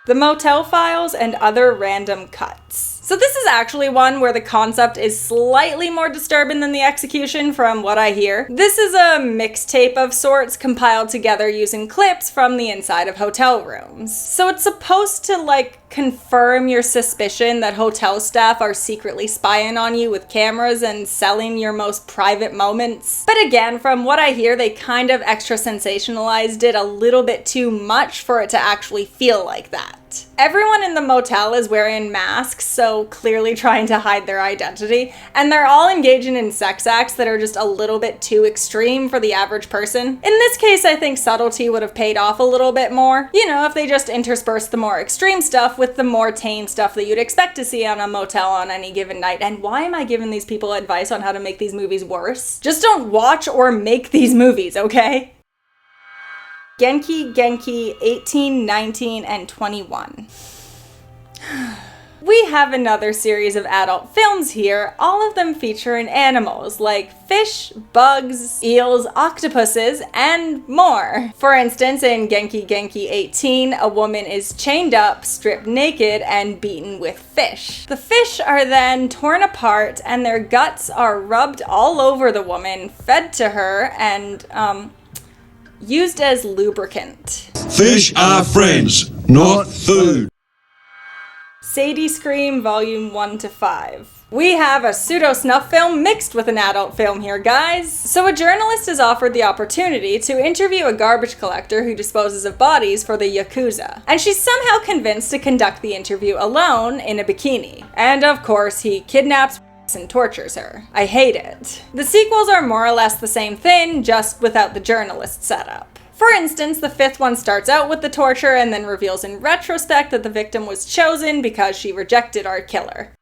The Motel Files and Other Random Cuts. So this is actually one where the concept is slightly more disturbing than the execution from what I hear. This is a mixtape of sorts compiled together using clips from the inside of hotel rooms. So it's supposed to like confirm your suspicion that hotel staff are secretly spying on you with cameras and selling your most private moments. But again, from what I hear, they kind of extra sensationalized it a little bit too much for it to actually feel like that. Everyone in the motel is wearing masks, so clearly trying to hide their identity, and they're all engaging in sex acts that are just a little bit too extreme for the average person. In this case, I think subtlety would have paid off a little bit more. You know, if they just interspersed the more extreme stuff with the more tame stuff that you'd expect to see on a motel on any given night. And why am I giving these people advice on how to make these movies worse? Just don't watch or make these movies, okay? Genki Genki 18, 19, and 21. We have another series of adult films here, all of them featuring animals like fish, bugs, eels, octopuses, and more. For instance, in Genki Genki 18, a woman is chained up, stripped naked, and beaten with fish. The fish are then torn apart and their guts are rubbed all over the woman, fed to her, and, used as lubricant. Fish are friends, not food. Sadie Scream Volume 1 to 5. We have a pseudo-snuff film mixed with an adult film here, guys. So a journalist is offered the opportunity to interview a garbage collector who disposes of bodies for the Yakuza. And she's somehow convinced to conduct the interview alone in a bikini. And of course, he kidnaps and tortures her. I hate it. The sequels are more or less the same thing, just without the journalist setup. For instance, the fifth one starts out with the torture and then reveals in retrospect that the victim was chosen because she rejected our killer.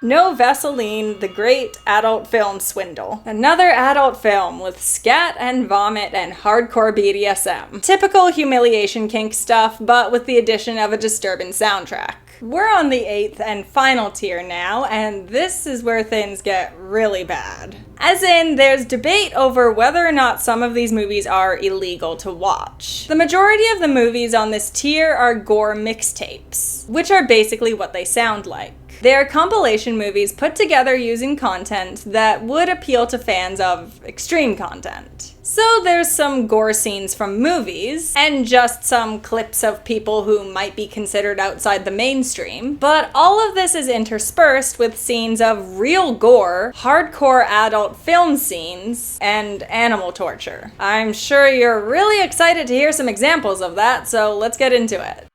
No Vaseline, the great adult film swindle. Another adult film with scat and vomit and hardcore BDSM. Typical humiliation kink stuff, but with the addition of a disturbing soundtrack. We're on the 8th and final tier now, and this is where things get really bad. As in, there's debate over whether or not some of these movies are illegal to watch. The majority of the movies on this tier are gore mixtapes, which are basically what they sound like. They are compilation movies put together using content that would appeal to fans of extreme content. So there's some gore scenes from movies, and just some clips of people who might be considered outside the mainstream, but all of this is interspersed with scenes of real gore, hardcore adult film scenes, and animal torture. I'm sure you're really excited to hear some examples of that, so let's get into it.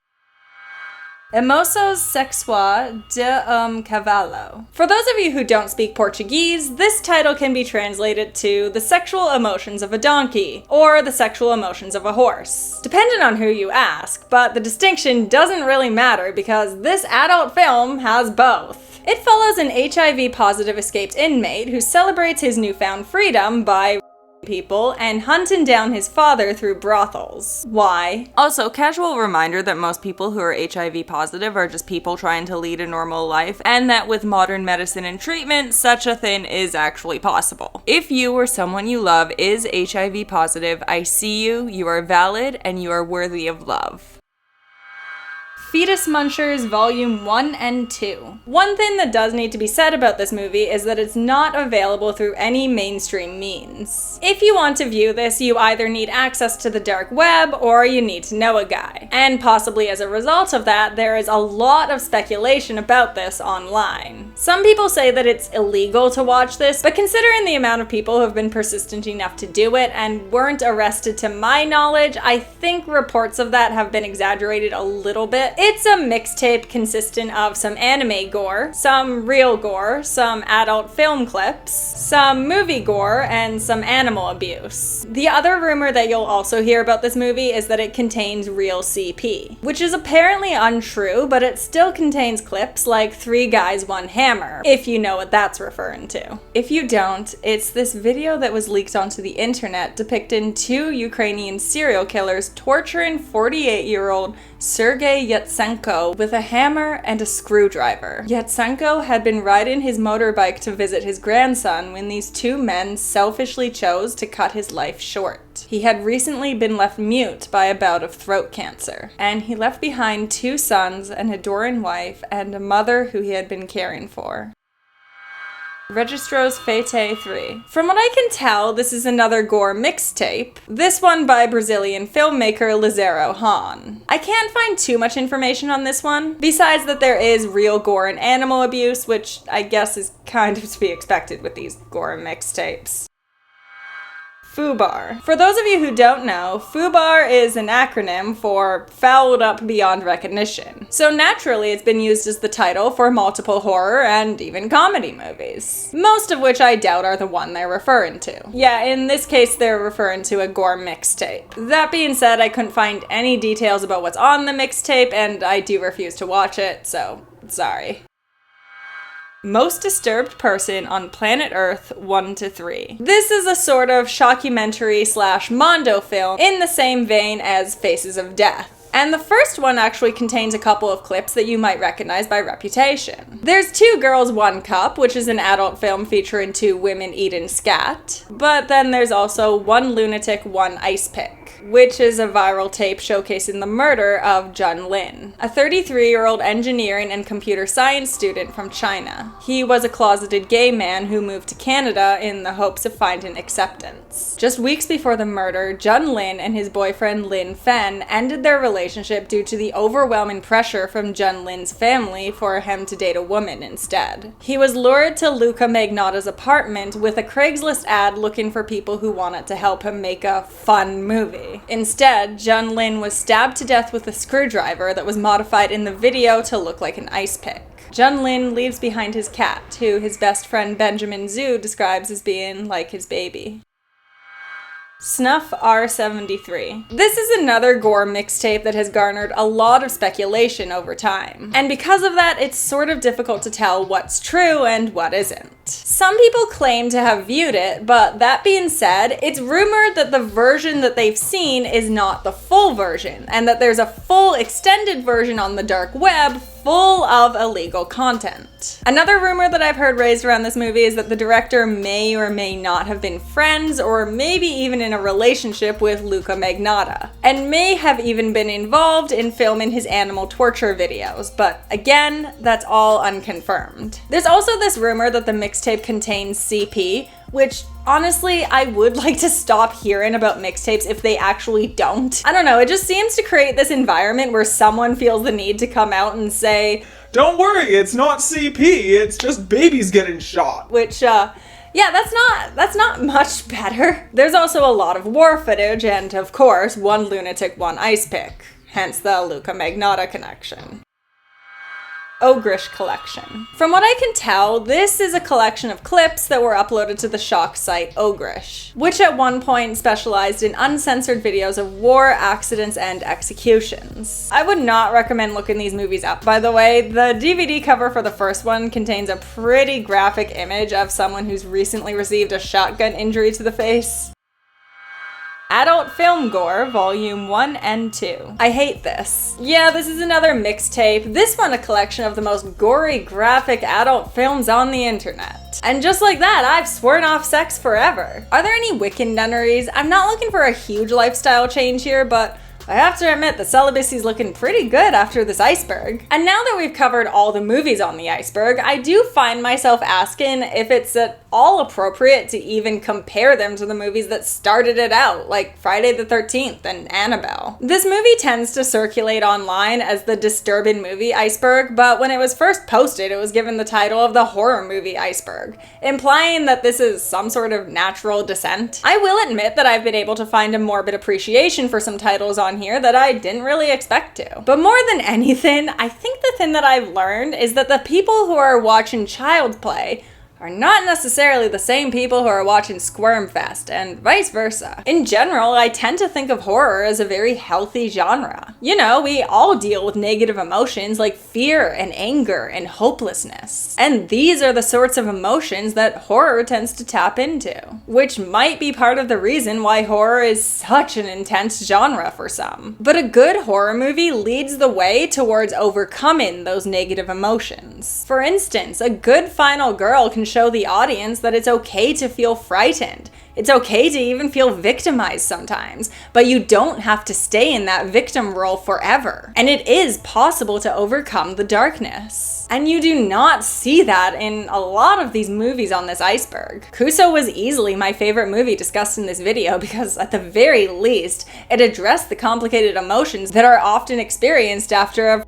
Emoções Sexuais de Cavalo. For those of you who don't speak Portuguese, this title can be translated to the sexual emotions of a donkey, or the sexual emotions of a horse, depending on who you ask, but the distinction doesn't really matter because this adult film has both. It follows an HIV-positive escaped inmate who celebrates his newfound freedom by people and hunting down his father through brothels. Why? Also, casual reminder that most people who are HIV positive are just people trying to lead a normal life, and that with modern medicine and treatment, such a thing is actually possible. If you or someone you love is HIV positive, I see you, you are valid, and you are worthy of love. Fetus Munchers Volume 1 and 2. One thing that does need to be said about this movie is that it's not available through any mainstream means. If you want to view this, you either need access to the dark web or you need to know a guy. And possibly as a result of that, there is a lot of speculation about this online. Some people say that it's illegal to watch this, but considering the amount of people who have been persistent enough to do it and weren't arrested to my knowledge, I think reports of that have been exaggerated a little bit. It's a mixtape consisting of some anime gore, some real gore, some adult film clips, some movie gore, and some animal abuse. The other rumor that you'll also hear about this movie is that it contains real CP, which is apparently untrue, but it still contains clips like 3 Guys, 1 Hammer, if you know what that's referring to. If you don't, it's this video that was leaked onto the internet depicting 2 Ukrainian serial killers torturing 48-year-old Sergei Yatsenko with a hammer and a screwdriver. Yatsenko had been riding his motorbike to visit his grandson when these two men selfishly chose to cut his life short. He had recently been left mute by a bout of throat cancer, and he left behind 2 sons, an adoring wife, and a mother who he had been caring for. Registros Fete 3. From what I can tell, this is another gore mixtape, this one by Brazilian filmmaker Lizero Han. I can't find too much information on this one, besides that there is real gore and animal abuse, which I guess is kind of to be expected with these gore mixtapes. FUBAR. For those of you who don't know, FUBAR is an acronym for Fouled Up Beyond Recognition. So naturally it's been used as the title for multiple horror and even comedy movies. Most of which I doubt are the one they're referring to. Yeah, in this case they're referring to a gore mixtape. That being said, I couldn't find any details about what's on the mixtape, and I do refuse to watch it, so sorry. Most Disturbed Person on Planet Earth 1 to 3. This is a sort of shockumentary / Mondo film in the same vein as Faces of Death. And the first one actually contains a couple of clips that you might recognize by reputation. There's 2 Girls, 1 Cup, which is an adult film featuring 2 women eating scat. But then there's also 1 Lunatic, 1 Ice Pick, which is a viral tape showcasing the murder of Jun Lin, a 33-year-old engineering and computer science student from China. He was a closeted gay man who moved to Canada in the hopes of finding acceptance. Just weeks before the murder, Jun Lin and his boyfriend Lin Fen ended their relationship due to the overwhelming pressure from Jun Lin's family for him to date a woman instead. He was lured to Luca Magnotta's apartment with a Craigslist ad looking for people who wanted to help him make a fun movie. Instead, Jun Lin was stabbed to death with a screwdriver that was modified in the video to look like an ice pick. Jun Lin leaves behind his cat, who his best friend Benjamin Zhu describes as being like his baby. Snuff R73. This is another gore mixtape that has garnered a lot of speculation over time. And because of that, it's sort of difficult to tell what's true and what isn't. Some people claim to have viewed it, but that being said, it's rumored that the version that they've seen is not the full version, and that there's a full extended version on the dark web full of illegal content. Another rumor that I've heard raised around this movie is that the director may or may not have been friends or maybe even in a relationship with Luca Magnotta, and may have even been involved in filming his animal torture videos, but again, that's all unconfirmed. There's also this rumor that the mixtape contains CP, which honestly, I would like to stop hearing about mixtapes if they actually don't. I don't know, it just seems to create this environment where someone feels the need to come out and say, "Don't worry, it's not CP, it's just babies getting shot." Which, yeah, that's not much better. There's also a lot of war footage and, of course, 1 Lunatic, 1 Ice Pick, hence the Luca Magnotta connection. Ogrish Collection. From what I can tell, this is a collection of clips that were uploaded to the shock site Ogrish, which at one point specialized in uncensored videos of war, accidents, and executions. I would not recommend looking these movies up, by the way. The DVD cover for the first one contains a pretty graphic image of someone who's recently received a shotgun injury to the face. Adult Film Gore, Volume 1 and 2. I hate this. Yeah, this is another mixtape, this one a collection of the most gory, graphic adult films on the internet. And just like that, I've sworn off sex forever. Are there any Wiccan nunneries? I'm not looking for a huge lifestyle change here, but I have to admit the celibacy's looking pretty good after this Iceberg. And now that we've covered all the movies on the Iceberg, I do find myself asking if it's at all appropriate to even compare them to the movies that started it out, like Friday the 13th and Annabelle. This movie tends to circulate online as the disturbing movie Iceberg, but when it was first posted, it was given the title of the horror movie Iceberg, implying that this is some sort of natural descent. I will admit that I've been able to find a morbid appreciation for some titles on here that I didn't really expect to. But more than anything, I think the thing that I've learned is that the people who are watching Child's Play are not necessarily the same people who are watching Squirm Fest, and vice versa. In general, I tend to think of horror as a very healthy genre. You know, we all deal with negative emotions like fear and anger and hopelessness. And these are the sorts of emotions that horror tends to tap into, which might be part of the reason why horror is such an intense genre for some. But a good horror movie leads the way towards overcoming those negative emotions. For instance, a good final girl can show the audience that it's okay to feel frightened. It's okay to even feel victimized sometimes, but you don't have to stay in that victim role forever. And it is possible to overcome the darkness. And you do not see that in a lot of these movies on this iceberg. Kuso was easily my favorite movie discussed in this video because at the very least, it addressed the complicated emotions that are often experienced after a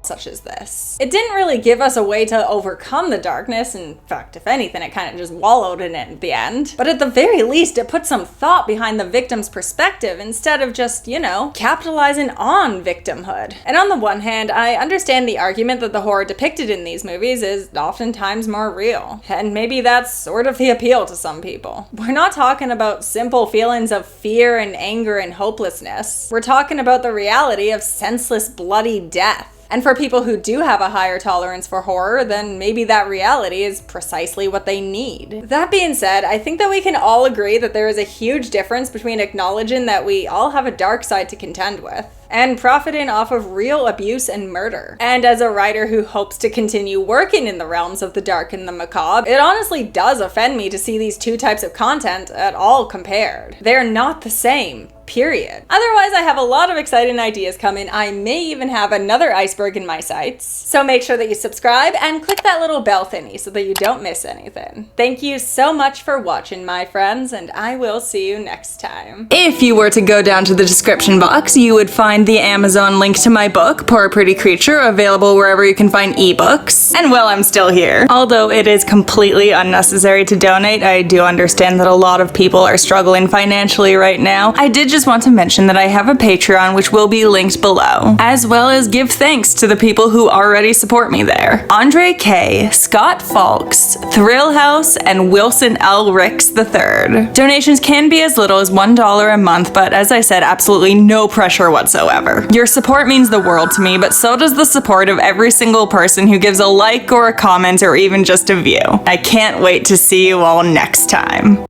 such as this. It didn't really give us a way to overcome the darkness. In fact, if anything, it kind of just wallowed in it at the end. But at the very least, it put some thought behind the victim's perspective instead of just, you know, capitalizing on victimhood. And on the one hand, I understand the argument that the horror depicted in these movies is oftentimes more real. And maybe that's sort of the appeal to some people. We're not talking about simple feelings of fear and anger and hopelessness. We're talking about the reality of senseless, bloody death. And for people who do have a higher tolerance for horror, then maybe that reality is precisely what they need. That being said, I think that we can all agree that there is a huge difference between acknowledging that we all have a dark side to contend with and profiting off of real abuse and murder. And as a writer who hopes to continue working in the realms of the dark and the macabre, it honestly does offend me to see these two types of content at all compared. They're not the same. Period. Otherwise, I have a lot of exciting ideas coming. I may even have another iceberg in my sights. So make sure that you subscribe and click that little bell thingy so that you don't miss anything. Thank you so much for watching, my friends, and I will see you next time. If you were to go down to the description box, you would find the Amazon link to my book, Poor Pretty Creature, available wherever you can find ebooks. And well, I'm still here. Although it is completely unnecessary to donate, I do understand that a lot of people are struggling financially right now. I did just want to mention that I have a Patreon which will be linked below, as well as give thanks to the people who already support me there. Andre K, Scott Falks, Thrill House, and Wilson L. Ricks III. Donations can be as little as $1 a month, but as I said, absolutely no pressure whatsoever. Your support means the world to me, but so does the support of every single person who gives a like or a comment or even just a view. I can't wait to see you all next time.